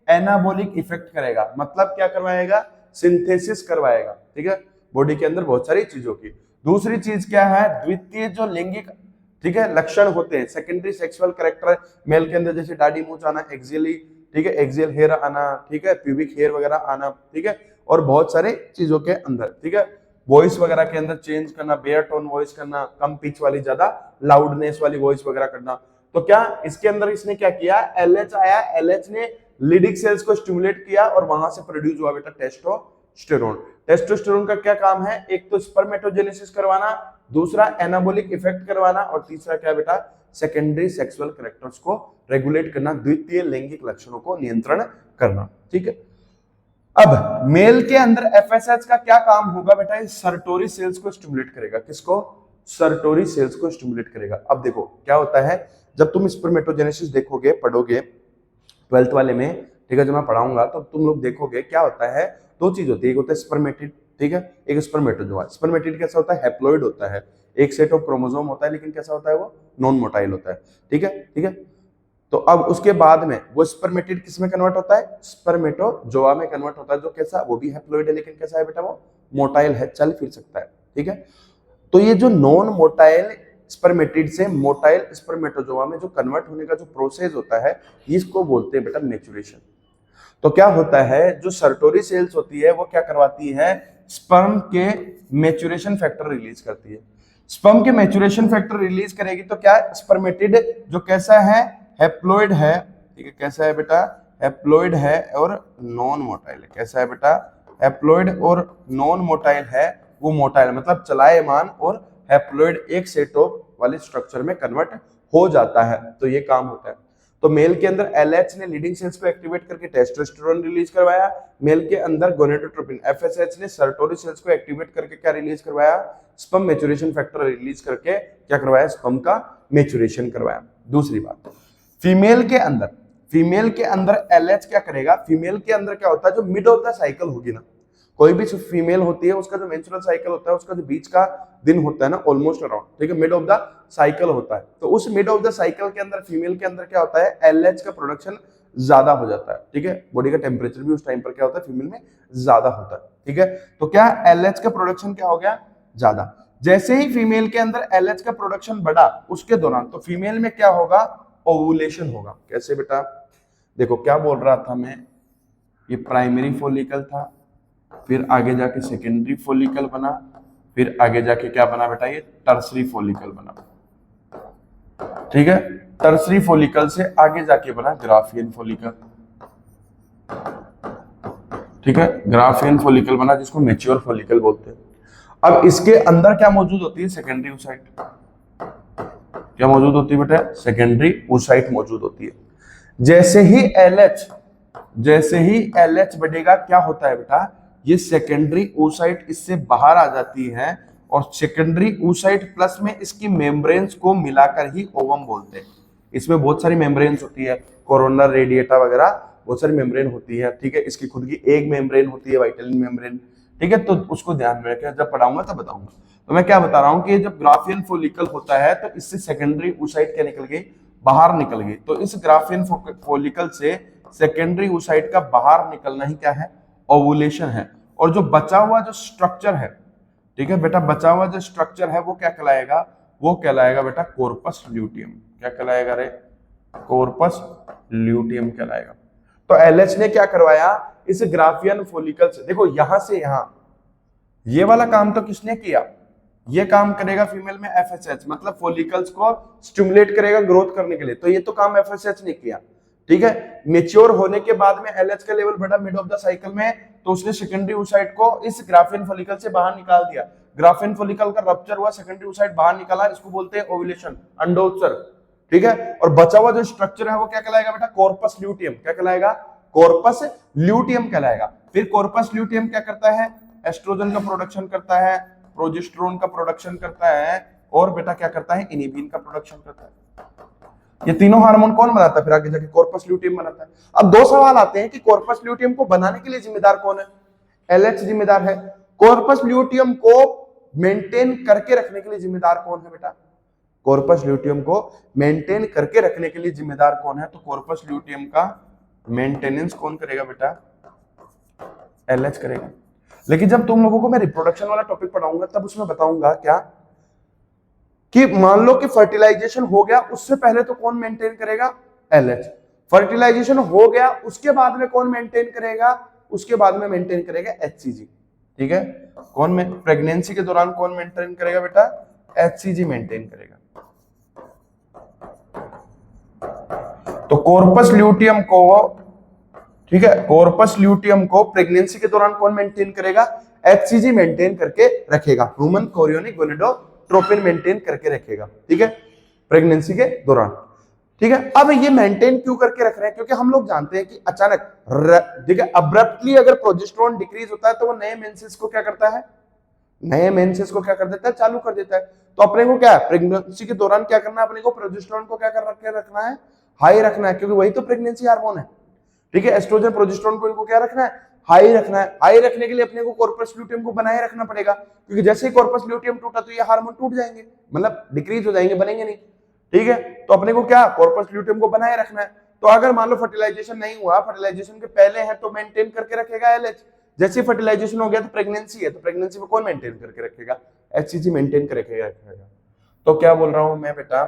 एनाबॉलिक इफेक्ट करेगा, मतलब क्या करवाएगा? सिंथेसिस करवाएगा, ठीक है, बॉडी के अंदर बहुत सारी चीजों की। दूसरी चीज क्या है? द्वितीय जो लैंगिक, ठीक है, लक्षण होते हैं, सेकेंडरी सेक्सुअल कैरेक्टर मेल के अंदर, जैसे दाढ़ी मूंछ आना, एक्सियली, ठीक है, एक्सियल हेयर आना, ठीक है, प्यूबिक हेयर वगैरह आना, ठीक है, और बहुत सारे चीजों के अंदर, ठीक है, वॉइस वगैरह के अंदर चेंज करना, बेयर टोन वॉइस करना, कम पिच वाली ज्यादा लाउडनेस वाली वॉइस वगैरह करना। तो क्या इसके अंदर इसने क्या किया? LH आया, LH ने लीडिंग सेल्स को स्टिमुलेट किया और वहां से प्रोड्यूस हुआ बेटा टेस्टोस्टेरोन। टेस्टोस्टेरोन का क्या काम है? एक तो स्पर्मेटोजेनेसिस करवाना, दूसरा एनाबॉलिक इफेक्ट करवाना, और तीसरा क्या बेटा? सेकेंडरी सेक्सुअल कैरेक्टर्स को रेगुलेट करना, द्वितीय लैंगिक लक्षणों को नियंत्रण करना, ठीक है। अब मेल के अंदर FSH का क्या काम होगा बेटा? ये सर्टोरी सेल्स को स्टिमुलेट करेगा। किसको? सर्टोरी सेल्स को स्टिमुलेट करेगा। अब देखो क्या होता है, जब तुम स्पर्मेटोजेनेसिस देखोगे, पढ़ोगे 12th वाले में, ठीक है, जब मैं पढ़ाऊंगा तो तुम लोग देखोगे क्या होता है। दो चीज होती है, एक होता है स्पर्मेटिड, ठीक है, एक स्पर्मेटोजोआ। स्पर्मेटिड कैसा होता है? हैप्लॉइड होता है, एक सेट ऑफ क्रोमोसोम होता है, लेकिन कैसा होता है वो? नॉन मोटाइल होता है, ठीक है, ठीक है। तो अब उसके बाद में वो स्पर्मेटिड किस में कन्वर्ट होता है? स्पर्मेटोजोआ में कन्वर्ट होता है, जो कैसा? वो भी हैप्लॉइड है, लेकिन कैसा है बेटा? वो मोटाइल है, चल फिर सकता है, ठीक है। तो ये जो नॉन मोटाइल स्पर्मेटिड से मोटाइल स्पर्मेटोजोआ में जो कन्वर्ट होने का जो प्रोसेस होता है, इसको बोलते हैं बेटा मैच्योरेशन। तो क्या होता है, जो सर्टोरी सेल्स होती है वो क्या करवाती है? स्पर्म के मैच्योरेशन फैक्टर रिलीज करती है। स्पर्म के मैच्योरेशन फैक्टर रिलीज करेगी तो क्या? स्पर्मेटिड जो कैसा है? हैप्लॉइड है, ठीक है, कैसा है बेटा? हैप्लॉइड है और नॉन मोटाइल है। कैसा है बेटा? हैप्लॉइड और नॉन मोटाइल है, वो मोटाइल मतलब चलायमान, और हैप्लॉइड एक सेट ऑफ वाले स्ट्रक्चर में कन्वर्ट हो जाता है। तो ये काम होता है। तो मेल के अंदर LH ने लीडिंग सेल्स को एक्टिवेट करके टेस्टोस्टेरोन रिलीज करवाया। मेल के अंदर गोनेडोट्रोपिन FSH ने सर्टोरी सेल्स को एक्टिवेट करके क्या रिलीज करवाया? स्पर्म मैच्योरेशन फैक्टर रिलीज करके क्या करवाया? स्पर्म का मैच्योरेशन करवाया। दूसरी बात, फीमेल के अंदर LH क्या करेगा? फीमेल के अंदर क्या होता है, जो मिड ऑफ द साइकिल होगी ना, कोई भी फीमेल होती है उसका जो मेंस्ट्रुअल साइकिल होता है, उसका जो बीच का दिन होता है ना, ऑलमोस्ट अराउंड, ठीक है, मिड ऑफ द साइकिल होता है। तो उस मिड ऑफ द साइकिल के अंदर फीमेल के अंदर क्या होता है? LH का प्रोडक्शन ज्यादा हो जाता है, ठीक है, बॉडी का टेम्परेचर भी उस टाइम पर क्या होता है? फीमेल में ज्यादा होता है, ठीक है। तो क्या LH का प्रोडक्शन क्या हो गया? ज्यादा। जैसे ही फीमेल के अंदर LH का प्रोडक्शन बढ़ा उसके दौरान, तो फीमेल में क्या होगा? ओवुलेशन होगा। कैसे बेटा? देखो क्या बोल रहा था मैं, ये प्राइमरी फॉलिकल था, फिर आगे जाके सेकेंडरी फॉलिकल बना, फिर आगे जाके क्या बना बेटा? ये टर्सरी फॉलिकल बना, ठीक है। टर्सरी फॉलिकल से आगे जाके बना ग्राफियन फॉलिकल, ठीक है, ग्राफियन फॉलिकल बना, जिसको मैच्योर फॉलिकल बोलते हैं। अब इसके अंदर क्या मौजूद होती है? Secondary oocyte। क्या मौजूद होती है बेटा? सेकेंडरी oocyte मौजूद होती है। जैसे ही LH बढ़ेगा, क्या होता है बेटा? ये सेकेंडरी oocyte इससे बाहर आ जाती है, और सेकेंडरी oocyte प्लस में इसकी मेम्ब्रेन्स को मिलाकर ही ओवम बोलते हैं। इसमें बहुत सारी मेम्ब्रेन्स होती है, कोरोनर रेडिएटा वगैरह बहुत सारी मेम्ब्रेन होती है, ठीक है। इसकी खुद की एक मेम्ब्रेन होती है, वाइटलिन मेम्ब्रेन, ठीक है। तो उसको ध्यान में रखें, जब पढ़ाऊंगा तब बताऊंगा। तो मैं क्या बता रहा हूं कि जब ग्राफियन फॉलिकल होता है तो इससे सेकेंडरी oocyte क्या निकल गई? बाहर निकल गई। तो इस ग्राफियन फॉलिकल से सेकेंडरी oocyte का बाहर निकलना ही क्या है, ओवुलेशन है। और जो बचा हुआ जो स्ट्रक्चर है, ठीक है बेटा, बचा हुआ जो स्ट्रक्चर है वो क्या कहलाएगा, वो कहलाएगा बेटा कॉर्पस ल्यूटियम। क्या कहलाएगा रे, कॉर्पस ल्यूटियम कहलाएगा। तो एलएच ने क्या करवाया, इस ग्राफियन फॉलिकल से, देखो यहां से यहां, ये वाला काम तो किसने किया, ये काम करेगा फीमेल में एफएसएच, मतलब फॉलिकल्स को स्टिमुलेट करेगा ग्रोथ करने के लिए, तो ये तो काम एफएसएच ने किया, ठीक है। मेच्योर होने के बाद में एलएच का लेवल बढ़ा मिड ऑफ द साइकिल में, तो उसने सेकेंडरी oocyte को इस ग्राफियन फॉलिकल से बाहर निकाल दिया। ग्राफियन फॉलिकल का रप्चर हुआ, सेकेंडरी oocyte बाहर निकाला, इसको बोलते हैं ओव्यूलेशन, अंडोत्सर्ग, ठीक है। और बचा हुआ जो स्ट्रक्चर है वो क्या कहलाएगा बेटा, कॉर्पस ल्यूटियम। क्या कहलाएगा, कॉर्पस ल्यूटियम कहलाएगा। फिर कॉर्पस ल्यूटियम क्या करता है, एस्ट्रोजन का प्रोडक्शन करता है, प्रोजेस्टेरोन का प्रोडक्शन करता है, और बेटा क्या करता है, इनिबिन का प्रोडक्शन करता है। ये तीनों हार्मोन कौन बनाता है, फिर आगे जाके कॉर्पस ल्यूटियम बनाता है। अब दो सवाल आते हैं कि कॉर्पस ल्यूटियम को बनाने के लिए जिम्मेदार कौन है, एलएच जिम्मेदार है। कॉर्पस ल्यूटियम को मेंटेन करके रखने के लिए जिम्मेदार कौन है बेटा, कॉर्पस ल्यूटियम को मेंटेन करके रखने के लिए जिम्मेदार कौन है, तो कॉर्पस ल्यूटियम का मेंटेनेंस कौन करेगा बेटा, एलएच करेगा। लेकिन जब तुम लोगों को मैं रिप्रोडक्शन वाला टॉपिक पढ़ाऊंगा तब उसमें बताऊंगा क्या, कि मान लो कि फर्टिलाइजेशन हो गया, उससे पहले तो कौन मेंटेन करेगा, एलएच। फर्टिलाइजेशन हो गया उसके बाद में कौन मेंटेन करेगा, उसके बाद में मेंटेन करेगा एचसीजी, ठीक है। कौन में प्रेगनेंसी के दौरान कौन मेंटेन करेगा बेटा, एचसीजी मेंटेन करेगा। तो कॉर्पस ल्यूटियम को, ठीक है, कॉर्पस ल्यूटियम को प्रेगनेंसी के दौरान कौन मेंटेन करेगा, एचसीजी मेंटेन करके रखेगा, ह्यूमन कोरियोनिक गोनेडोट्रोपिन मेंटेन करके रखेगा, ठीक है, प्रेगनेंसी के दौरान, ठीक है। अब ये मेंटेन क्यों करके रख रहे हैं, क्योंकि हम लोग जानते हैं कि अचानक, ठीक है, अब्रप्टली अगर प्रोजेस्टेरोन डिक्रीज होता है तो वो नए मेंसेस को क्या करता है, नए मेंसेस को क्या कर देता है, चालू कर देता है। तो अपने को क्या है, प्रेगनेंसी के दौरान क्या करना है, अपने को प्रोजेस्टेरोन को क्या कर रखना है, हाई रखना है, क्योंकि वही तो प्रेगनेंसी हार्मोन है, ठीक है। एस्ट्रोजन प्रोजेस्टेरोन को इनको क्या रखना है, हाई रखना है। हाई रखने के लिए अपने को कॉर्पस ल्यूटियम को बनाए रखना पड़ेगा, क्योंकि जैसे ही कॉर्पस ल्यूटियम टूटा तो ये हार्मोन टूट जाएंगे, मतलब डिक्रीज हो जाएंगे, बनेंगे नहीं, ठीक है। तो अपने को क्या, कॉर्पस ल्यूटियम को बनाए रखना है। तो अगर मान लो फर्टिलाइजेशन नहीं हुआ, फर्टिलाइजेशन के पहले है तो मेंटेन करके रखेगा एलएच, जैसे फर्टिलाइजेशन हो गया तो प्रेगनेंसी है, तो प्रेगनेंसी में कौन मेंटेन करके रखेगा, एचसीजी मेंटेन करके रखेगा। तो क्या बोल रहा हूं मैं बेटा,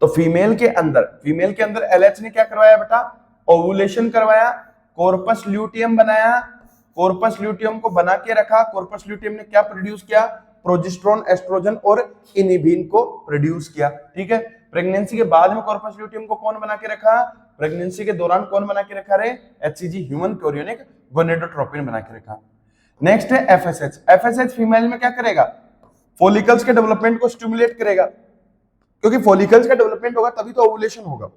तो फीमेल के अंदर एलएच ने क्या करवाया बेटा, ओवुलेशन करवाया, कॉर्पस ल्यूटियम बनाया, कॉर्पस ल्यूटियम को बना के रखा। कॉर्पस ल्यूटियम ने क्या प्रोड्यूस किया, प्रोजेस्टेरोन, एस्ट्रोजन और इनिबिन को प्रोड्यूस किया, ठीक है। प्रेगनेंसी के बाद में कॉर्पस ल्यूटियम को कौन बना के रखा, प्रेगनेंसी के दौरान कौन बना के रखा रे, एचसीजी, ह्यूमन कोरियोनिक गोनेडोट्रोपिन बना के रखा। नेक्स्ट है एफएसएच। एफएसएच फीमेल में क्या करेगा, फॉलिकल्स के डेवलपमेंट को स्टिमुलेट करेगा, क्योंकि फॉलिकल्स का डेवलपमेंट होगा तभी तो ओवुलेशन होगा,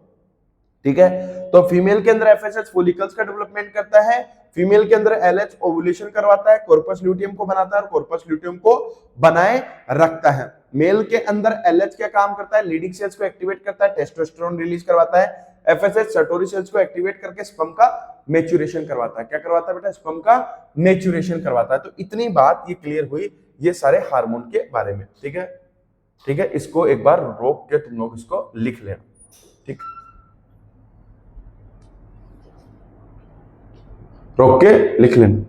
ठीक है। तो फीमेल के अंदर एफएसएच फॉलिकल्स का डेवलपमेंट करता है, फीमेल के अंदर एलएच ओवुलेशन करवाता है, कॉर्पस ल्यूटियम को बनाता है और कॉर्पस ल्यूटियम को बनाए रखता है। मेल के अंदर एलएच क्या काम करता है, लीडिंग सेल्स को एक्टिवेट करता है, टेस्टोस्टेरोन रिलीज करवाता है। एफएसएच सटोरी सेल्स को एक्टिवेट करके स्पर्म का मैच्योरेशन करवाता है। क्या करवाता है बेटा, स्पर्म का मैच्योरेशन करवाता है। तो इतनी बात ये क्लियर हुई ये सारे हार्मोन के बारे में, ठीक है, ठीक है। इसको एक बार रोक के तुम लोग इसको लिख लेना, ठीक, रोक के लिख लेना।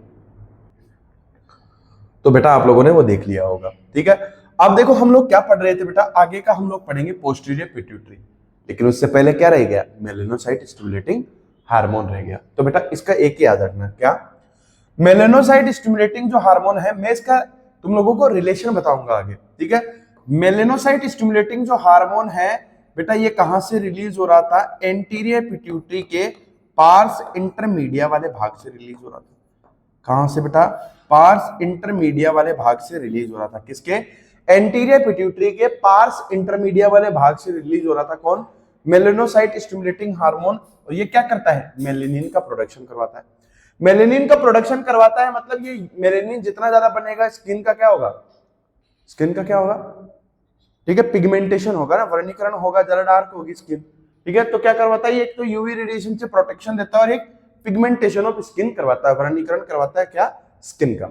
तो बेटा आप लोगों ने वो देख लिया होगा, ठीक है। अब देखो हम लोग क्या पढ़ रहे थे बेटा, आगे का हम लोग पढ़ेंगे पोस्टीरियर पिट्यूटरी, लेकिन उससे पहले क्या रह गया, मेलेनोसाइट स्टिमुलेटिंग हार्मोन रह गया। तो बेटा इसका एक ही याद रखना, क्या, मेलेनोसाइट स्टिमुलेटिंग जो हार्मोन है, मैं इसका तुम लोगों को रिलेशन बताऊंगा आगे, ठीक है। मेलेनोसाइट स्टिमुलेटिंग जो हार्मोन है बेटा, ये कहां से रिलीज हो रहा था, एंटीरियर पिट्यूटरी के पार्स इंटरमीडिया वाले भाग से रिलीज हो रहा था। कहां से बेटा, पार्स इंटरमीडिया वाले भाग से रिलीज हो रहा था। किसके, एंटीरियर पिट्यूटरी के पार्स इंटरमीडिया वाले भाग से रिलीज हो रहा था। कौन, मेलेनोसाइट स्टिमुलेटिंग हार्मोन। और ये क्या करता है, मेलेनिन का प्रोडक्शन करवाता है। मेलेनिन का प्रोडक्शन करवाता है मतलब ये मेलेनिन जितना ज्यादा बनेगा स्किन का क्या होगा, स्किन का क्या होगा, ठीक है, पिगमेंटेशन होगा ना, वर्णीकरण होगा, जरा डार्क होगी स्किन, ठीक है। तो क्या करवाता है, एक तो यूवी रेडिएशन से प्रोटेक्शन देता है और एक पिगमेंटेशन ऑफ स्किन करवाता है, वर्णीकरण करवाता है क्या, स्किन का।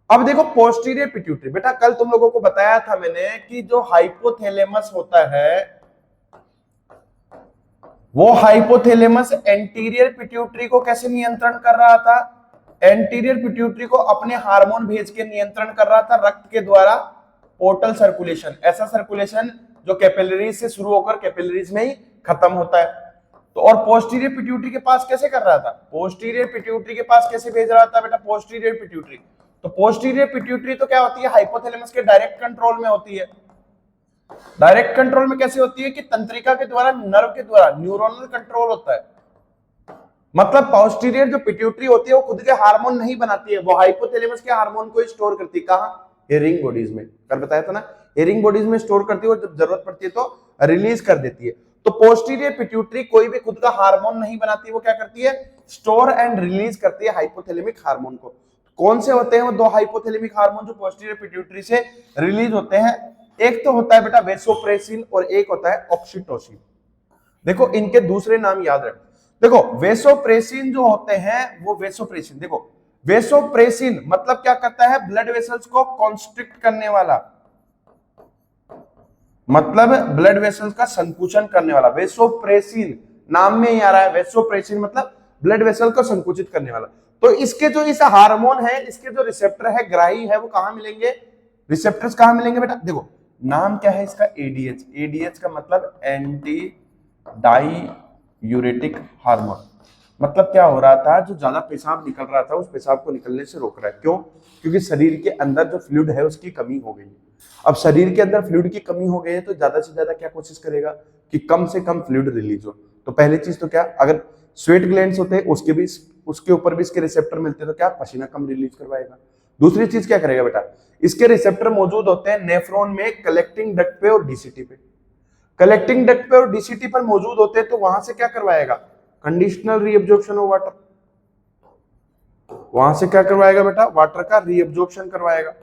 अब देखो पोस्टीरियर पिट्यूटरी, बेटा कल तुम लोगों को बताया था मैंने कि जो हाइपोथैलेमस होता है, वो हाइपोथैलेमस एंटीरियर पिट्यूटरी को कैसे नियंत्रण कर रहा था? एंटीरियर पिट्यूटरी को अपने हार्मोन भेज के नियंत्रण कर रहा था रक्त के द्वारा पोर्टल सर्कुलेशन, ऐसा सर्कुलेशन जो कैपिलरीज से शुरू होकर कैपिलरीज में ही खत्म होता है। तो और पोस्टीरियर पिट्यूटरी के पास कैसे कर रहा था? पोस्टीरियर पिट्यूटरी के पास कैसे भेज रहा था बेटा? Posterior pituitary. तो पोस्टीरियर पिट्यूटरी तो क्या होती है? हाइपोथैलेमस के डायरेक्ट कंट्रोल में होती है। डायरेक्ट कंट्रोल में कैसे होती है? कि तंत्रिका के द्वारा, नर्व के द्वारा, न्यूरोनल कंट्रोल होता है। मतलब पोस्टीरियर जो पिट्यूटरी होती है वो खुद के हार्मोन नहीं बनाती है, वो हाइपोथैलेमस के हार्मोन को स्टोर करती है। कहां? हेयरिंग बॉडीज में। कल बताया था ना, हेयरिंग बॉडीज में स्टोर करती है और जब जरूरत पड़ती है तो रिलीज कर देती है। तो पोस्टीरियर पिट्यूटरी कोई भी खुद का हार्मोन नहीं बनाती, वो क्या करती है? स्टोर एंड रिलीज करती है हाइपोथैलेमिक हार्मोन को। कौन से होते हैं वो दो हाइपोथैलेमिक हार्मोन जो पोस्टीरियर पिट्यूटरी से रिलीज होते हैं? एक तो होता है बेटा वेसोप्रेसिन और एक होता है ऑक्सीटोसिन। देखो इनके दूसरे नाम याद रख। देखो वेसोप्रेसिन जो होते हैं वो वेसोप्रेसिन, देखो वेसोप्रेसिन मतलब क्या करता है? ब्लड वेसल्स को कॉन्स्ट्रिक्ट करने वाला, मतलब ब्लड वेसल्स का संकुचन करने वाला। वेसोप्रेसिन नाम में ही आ रहा है, वेसोप्रेसिन मतलब ब्लड वेसल को संकुचित करने वाला। तो इसके जो इस हार्मोन है, इसके जो रिसेप्टर है, ग्राही है, वो कहां मिलेंगे? रिसेप्टर्स कहां मिलेंगे बेटा? देखो नाम क्या है इसका? एडीएच। एडीएच का मतलब एंटी डाईयूरेटिक हार्मोन। मतलब क्या हो रहा था? जो ज्यादा पेशाब निकल रहा था उस पेशाब को निकलने से रोक रहा है। क्यों? क्योंकि शरीर के अंदर जो फ्लूइड है उसकी कमी हो गई। अब शरीर के अंदर फ्लूइड की कमी हो गई है तो ज्यादा से ज्यादा क्या कोशिश करेगा? कि कम से कम फ्लूइड रिलीज हो। तो पहली चीज तो क्या, अगर स्वेट ग्लैंड्स होते हैं उसके ऊपर भी इसके रिसेप्टर मिलते हैं तो क्या पसीना कम रिलीज करवाएगा। दूसरी चीज क्या करेगा बेटा? इसके रिसेप्टर मौजूद होते हैं नेफ्रॉन में, कलेक्टिंग डक्ट पे और डीसीटी पे। कलेक्टिंग डक्ट पे और डीसीटी पर मौजूद होते हैं तो वहां से क्या करवाएगा? Conditional reabsorption of water. वहां से क्या करवाएगा बेटा? वाटर का रीअब्जॉर्प्शन करवाएगा।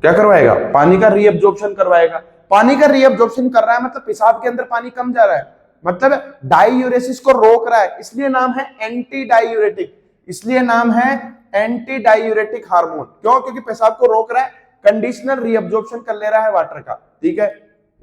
क्या करवाएगा? पानी का रीअब्जॉर्प्शन करवाएगा। पानी का रीअब्जॉर्प्शन कर रहा है मतलब पेशाब के अंदर पानी कम जा रहा है, मतलब डाईयूरेसिस को रोक रहा है, इसलिए नाम है एंटी डाईयूरेटिक। इसलिए नाम है एंटी डाईयूरेटिक हार्मोन। क्यों? क्योंकि पेशाब को रोक रहा है, कंडीशनल रीअब्जॉर्प्शन कर ले रहा है वाटर का। ठीक है,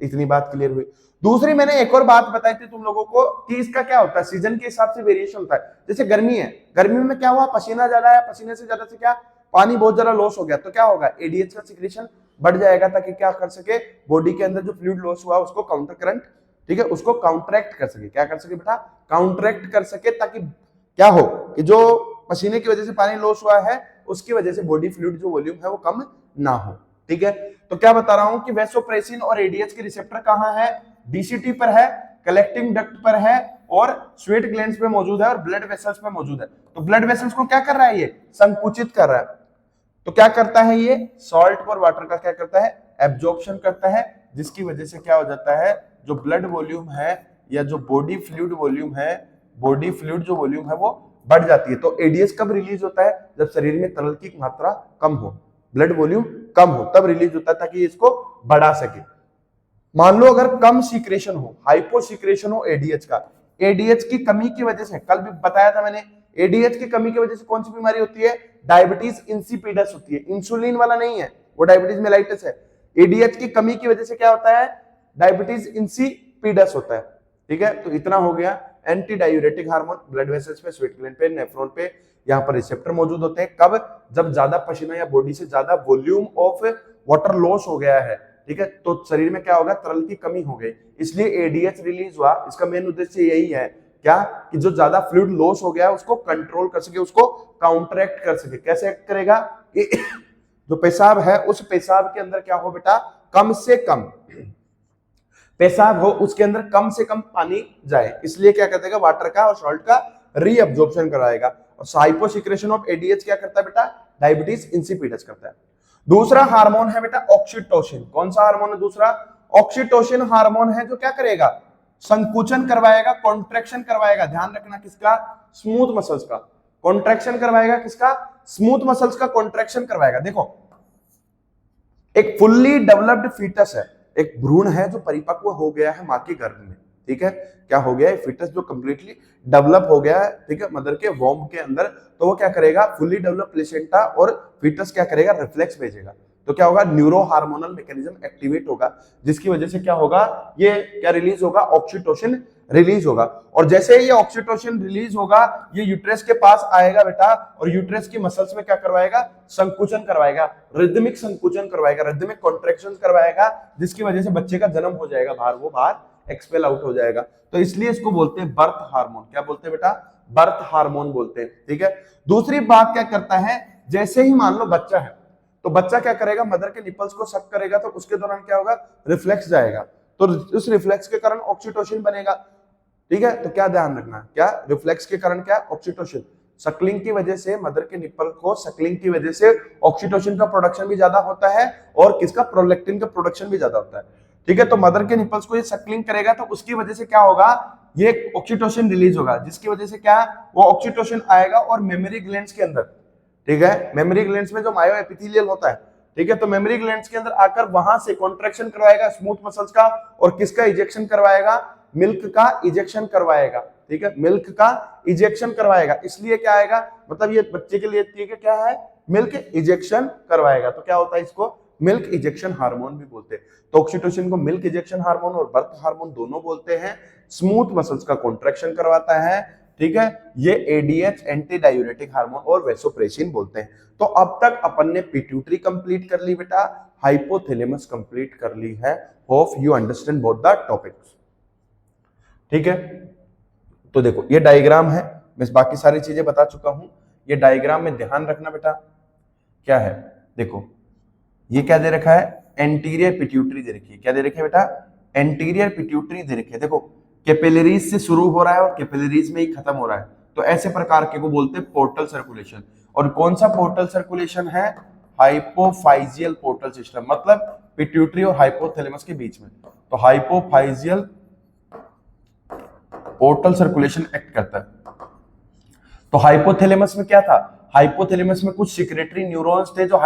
इतनी बात क्लियर हुई। दूसरी मैंने एक और बात बताई थी तुम लोगों को कि इसका क्या होता है, सीजन के हिसाब से वेरिएशन होता है। जैसे गर्मी है, गर्मी में क्या हुआ? पसीना ज्यादा है, पसीने से ज्यादा से क्या पानी बहुत ज्यादा लॉस हो गया, तो क्या होगा? एडीएच का सिक्रेशन बढ़ जाएगा ताकि क्या कर सके? बॉडी के अंदर जो फ्लूइड लॉस हुआ उसको काउंटर करंट, ठीक है, उसको काउंटरैक्ट कर सके। क्या कर सके बेटा? काउंटरैक्ट कर सके, ताकि क्या हो कि जो पसीने की वजह से पानी लॉस हुआ है उसकी वजह से बॉडी फ्लूइड जो वॉल्यूम है वो कम ना हो। ठीक है, तो क्या बता रहा हूं कि वेसोप्रेसिन और एडीएच के रिसेप्टर कहां है? डीसीटी पर है, कलेक्टिंग डक्ट पर है और स्वेट ग्लैंड्स पे मौजूद है और ब्लड वेसल्स पे मौजूद है। तो ब्लड वेसल्स को क्या कर रहा है? ये संकुचित कर रहा है। तो क्या करता है ये? सॉल्ट और वाटर का क्या करता है? एब्जॉर्प्शन करता है, जिसकी वजह से क्या हो जाता है? जो ब्लड वॉल्यूम है या जो बॉडी फ्लूइड वॉल्यूम है, बॉडी फ्लूइड जो वॉल्यूम है वो बढ़ जाती है। तो एडीएच कब रिलीज होता है? जब शरीर में तरल की मात्रा कम हो, ब्लड वॉल्यूम कम हो, तब रिलीज होता है ताकि इसको बढ़ा सके। मान लो अगर कम सीक्रेशन हो, हाइपो सीक्रेशन हो एडीएच का, एडीएच की कमी की वजह से, कल भी बताया था मैंने, एडीएच की कमी की वजह से कौन सी बीमारी होती है? डायबिटीज इंसिपिडस होती है। इंसुलिन वाला नहीं है, वो डायबिटीज मेलाइटिस है। एडीएच की कमी की वजह से क्या होता है? डायबिटीज इंसिपिडस होता है। ठीक है, तो इतना हो गया। Anti diuretic hormone blood vessels पे, स्वेट ग्लैंड पे, नेफ्रॉन पे, यहाँ पर रिसेप्टर मौजूद होते हैं। कब? जब ज्यादा पसीना या बॉडी से ज्यादा वॉल्यूम ऑफ वाटर लॉस हो गया है। ठीक है, तो शरीर में क्या होगा? तरल की कमी हो गई, इसलिए एडीएच रिलीज हुआ। इसका मेन उद्देश्य यही है क्या? कि जो ज्यादा फ्लूइड लॉस हो गया है उसको कंट्रोल कर सके, उसको काउंटरैक्ट कर सके। कैसे एक्ट करेगा? कि जो पेशाब है उस पेशाब के अंदर क्या हो बेटा? कम से कम पेशाब हो, उसके अंदर कम से कम पानी जाए, इसलिए क्या कर देगा? वाटर का और सॉल्ट का रीअब्जॉर्प्शन कराएगा। और हाइपो सीक्रेशन ऑफ एडीएच क्या करता है बेटा? डायबिटीज इंसिपिडस करता है। दूसरा हार्मोन है बेटा ऑक्सीटोसिन। कौन सा हार्मोन है दूसरा? ऑक्सीटोसिन हार्मोन है जो क्या करेगा? संकुचन करवाएगा, कॉन्ट्रैक्शन करवाएगा। ध्यान रखना किसका? स्मूथ मसल्स का। कॉन्ट्रैक्शन करवाएगा किसका? स्मूथ मसल्स का कॉन्ट्रैक्शन करवाएगा। देखो एक फुल्ली डेवलप्ड फीटस है, एक भ्रूण है जो परिपक्व हो गया है मां के गर्भ में। ठीक है, क्या हो गया है? फीटस जो कंप्लीटली डेवलप हो गया है, ठीक है, मदर के वॉम्ब के अंदर, तो वो क्या करेगा? फुल्ली डेवलप प्लेसेंटा और फीटस क्या करेगा? रिफ्लेक्स भेजेगा। तो क्या होगा, न्यूरो हार्मोनल मैकेनिज्म एक्टिवेट होगा, जिसकी वजह से क्या होगा, ये क्या रिलीज होगा, ऑक्सीटोसिन रिलीज होगा। और जैसे ही ये ऑक्सीटोसिन रिलीज होगा, ये यूट्रस के पास आएगा बेटा, और यूट्रस की मसल्स में क्या करवाएगा, संकुचन करवाएगा, रिदमिक संकुचन करवाएगा, रिदमिक कॉन्ट्रैक्शन करवाएगा, जिसकी वजह से बच्चे का जन्म हो जाएगा, वो बाहर एक्सपेल आउट हो जाएगा। तो इसलिए इसको बोलते हैं बर्थ हार्मोन। क्या बोलते हैं बेटा, बर्थ हार्मोन बोलते हैं। ठीक है, दूसरी बात क्या करता है, जैसे ही मान लो बच्चा है, तो बच्चा क्या करेगा, मदर के निपल्स को सक करेगा, तो उसके दौरान क्या होगा, रिफ्लेक्स जाएगा, तो उस रिफ्लेक्स के कारण ऑक्सीटोसिन बनेगा। ठीक है, तो क्या ध्यान रखना, क्या रिफ्लेक्स के कारण क्या, ऑक्सीटोसिन, सकलिंग की वजह से, मदर के निपल को सकलिंग की वजह से ऑक्सीटोसिन का प्रोडक्शन भी ज्यादा होता है, और किसका, प्रोलैक्टिन का प्रोडक्शन भी ज्यादा होता है। ठीक है, तो मदर के निपल्स को ये सकलिंग करेगा, तो उसकी वजह से क्या होगा, ये ऑक्सीटोसिन रिलीज होगा, जिसकी वजह से क्या, वो ऑक्सीटोसिन आएगा और मेमोरी ग्लैंड्स के अंदर, ठीक है, मेमोरी ग्लैंड्स में जो मायो एपिथेलियल होता है, ठीक है, तो मेमोरी ग्लैंड्स के अंदर आकर वहां से कॉन्ट्रैक्शन करवाएगा स्मूथ मसल्स का, और किसका इजेक्शन करवाएगा, मिल्क का इजेक्शन करवाएगा। ठीक है, मिल्क का इजेक्शन करवाएगा, इसलिए क्या आएगा, मतलब ये बच्चे के लिए ठीक है, क्या है, मिल्क इजेक्शन करवाएगा। तो क्या होता है, इसको मिल्क इजेक्शन हार्मोन भी बोलते हैं। तो ऑक्सीटोसिन को मिल्क इजेक्शन हार्मोन और बर्थ हार्मोन दोनों बोलते हैं। स्मूथ मसल्स का कॉन्ट्रैक्शन करवाता है। ठीक है, ये एडीएच एंटी डायूरेटिक हार्मोन और वेसोप्रेसिन बोलते हैं। तो अब तक अपन ने पिट्यूटरी कंप्लीट कर ली बेटा, हाइपोथैलेमस कंप्लीट कर ली है। Hope you understand both the topics. ठीक है, तो देखो ये डायग्राम है, मैं बाकी सारी चीजें बता चुका हूं। ये डायग्राम में ध्यान रखना बेटा, क्या है, देखो ये क्या दे रखा है, एंटीरियर पिट्यूटरी दे रखी है। क्या दे रखी है बेटा, एंटीरियर पिट्यूटरी दे रखी है। देखो कैपिलरीज से शुरू हो रहा है और कैपिलरीज में ही खत्म हो रहा है, तो ऐसे प्रकार के को बोलते हैं पोर्टल सर्कुलेशन। और कौन सा पोर्टल सर्कुलेशन है, हाइपोफाइजियल पोर्टल सिस्टम, मतलब पिट्यूटरी और हाइपोथैलेमस के बीच में। तो हाइपोफाइजियल पोर्टल सर्कुलेशन एक्ट करता है। तो हाइपोथैलेमस में क्या था, हाइपोथैलेमस में कुछ सिक्रेटरी न्यूरॉन्स थे जो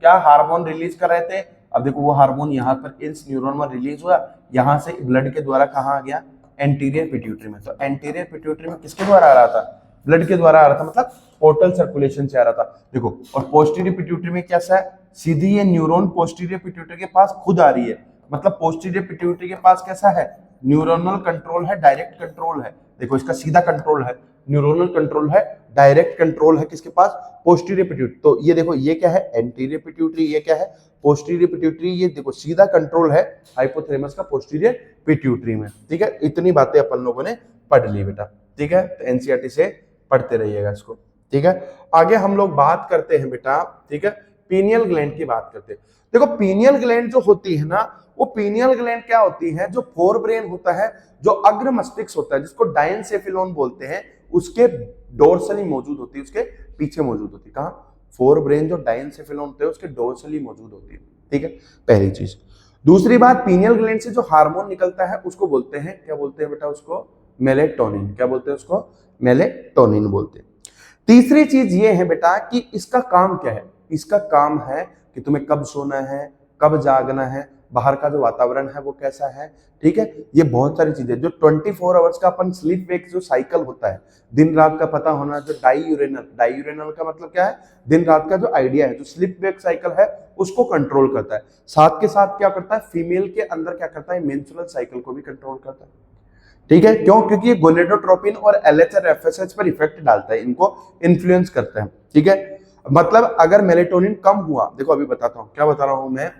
क्या हार्मोन रिलीज कर रहे थे। अब देखो वो हार्मोन यहाँ पर इस न्यूरॉन में रिलीज हुआ, यहां से ब्लड के द्वारा कहां आ गया, एंटीरियर पिट्यूटरी में। तो एंटीरियर पिट्यूटरी में किसके द्वारा आ रहा था, ब्लड के द्वारा आ रहा था, मतलब पोर्टल सर्कुलेशन से आ रहा था। देखो, और पोस्टीरियर पिट्यूटरी में कैसा है, सीधी ये न्यूरॉन पोस्टीरियर पिट्यूटरी के पास खुद आ रही है, मतलब पोस्टीरियर पिट्यूटरी के पास कैसा है, न्यूरोनल कंट्रोल है, डायरेक्ट कंट्रोल है। देखो इसका सीधा कंट्रोल है, न्यूरोनल कंट्रोल है, डायरेक्ट कंट्रोल है किसके पास, पोस्टीरियर पिट्यूटरी। तो ये देखो ये क्या है, एंटीरियर पिट्यूटरी, ये क्या है, पोस्टीरियर पिट्यूटरी। ये देखो सीधा कंट्रोल है हाइपोथैलेमस का पोस्टीरियर पिट्यूटरी में। ठीक है, इतनी बातें अपन लोगों ने पढ़ ली बेटा। ठीक है, तो एनसीईआरटी से पढ़ते रहिएगा इसको। ठीक है, आगे हम लोग बात करते हैं बेटा, ठीक है, पीनियल ग्लैंड की बात करते हैं। देखो पीनियल ग्लैंड जो होती है ना, वो पीनियल ग्लैंड क्या होती है, जो फोर ब्रेन होता है, जो अग्र मस्तिष्क होता है, जिसको डायनसेफिलोन बोलते हैं, उसके डोर्सली मौजूद होती है, उसके पीछे मौजूद होती है। कहां, फोर ब्रेन जो डायनसेफिलोन होते हैं उसके डोर्सली मौजूद होती है। ठीक है, पहली चीज। दूसरी बात, पीनियल ग्लैंड से जो हार्मोन निकलता है उसको बोलते हैं, क्या बोलते हैं बेटा, उसको मेलेटोनिन। क्या बोलते हैं उसको, मेलेटोनिन बोलते हैं। तीसरी चीज ये है बेटा कि इसका काम क्या है, इसका काम है कि तुम्हें कब सोना है, कब जागना है, बाहर का जो वातावरण है वो कैसा है। ठीक है, ये बहुत सारी चीजें, जो 24 आवर्स का अपन स्लीप वेक जो साइकिल होता है, दिन रात का पता होना, जो डाईयूरेनल, डाईयूरेनल का मतलब क्या है, दिन रात का जो आइडिया है, जो स्लीप वेक साइकिल है उसको कंट्रोल करता है। साथ के साथ क्या करता है, फीमेल के अंदर क्या करता है, मेंस्ट्रुअल साइकिल को भी कंट्रोल करता है। ठीक है, क्यों, क्योंकि ये गोनेडोट्रोपिन और एलएचआर एफएसएच पर इफेक्ट डालता है, इनको इन्फ्लुएंस करता है। ठीक है, मतलब अगर मेलेटोनिन कम हुआ, देखो अभी बताता हूं, क्या बता रहा हूं मैं,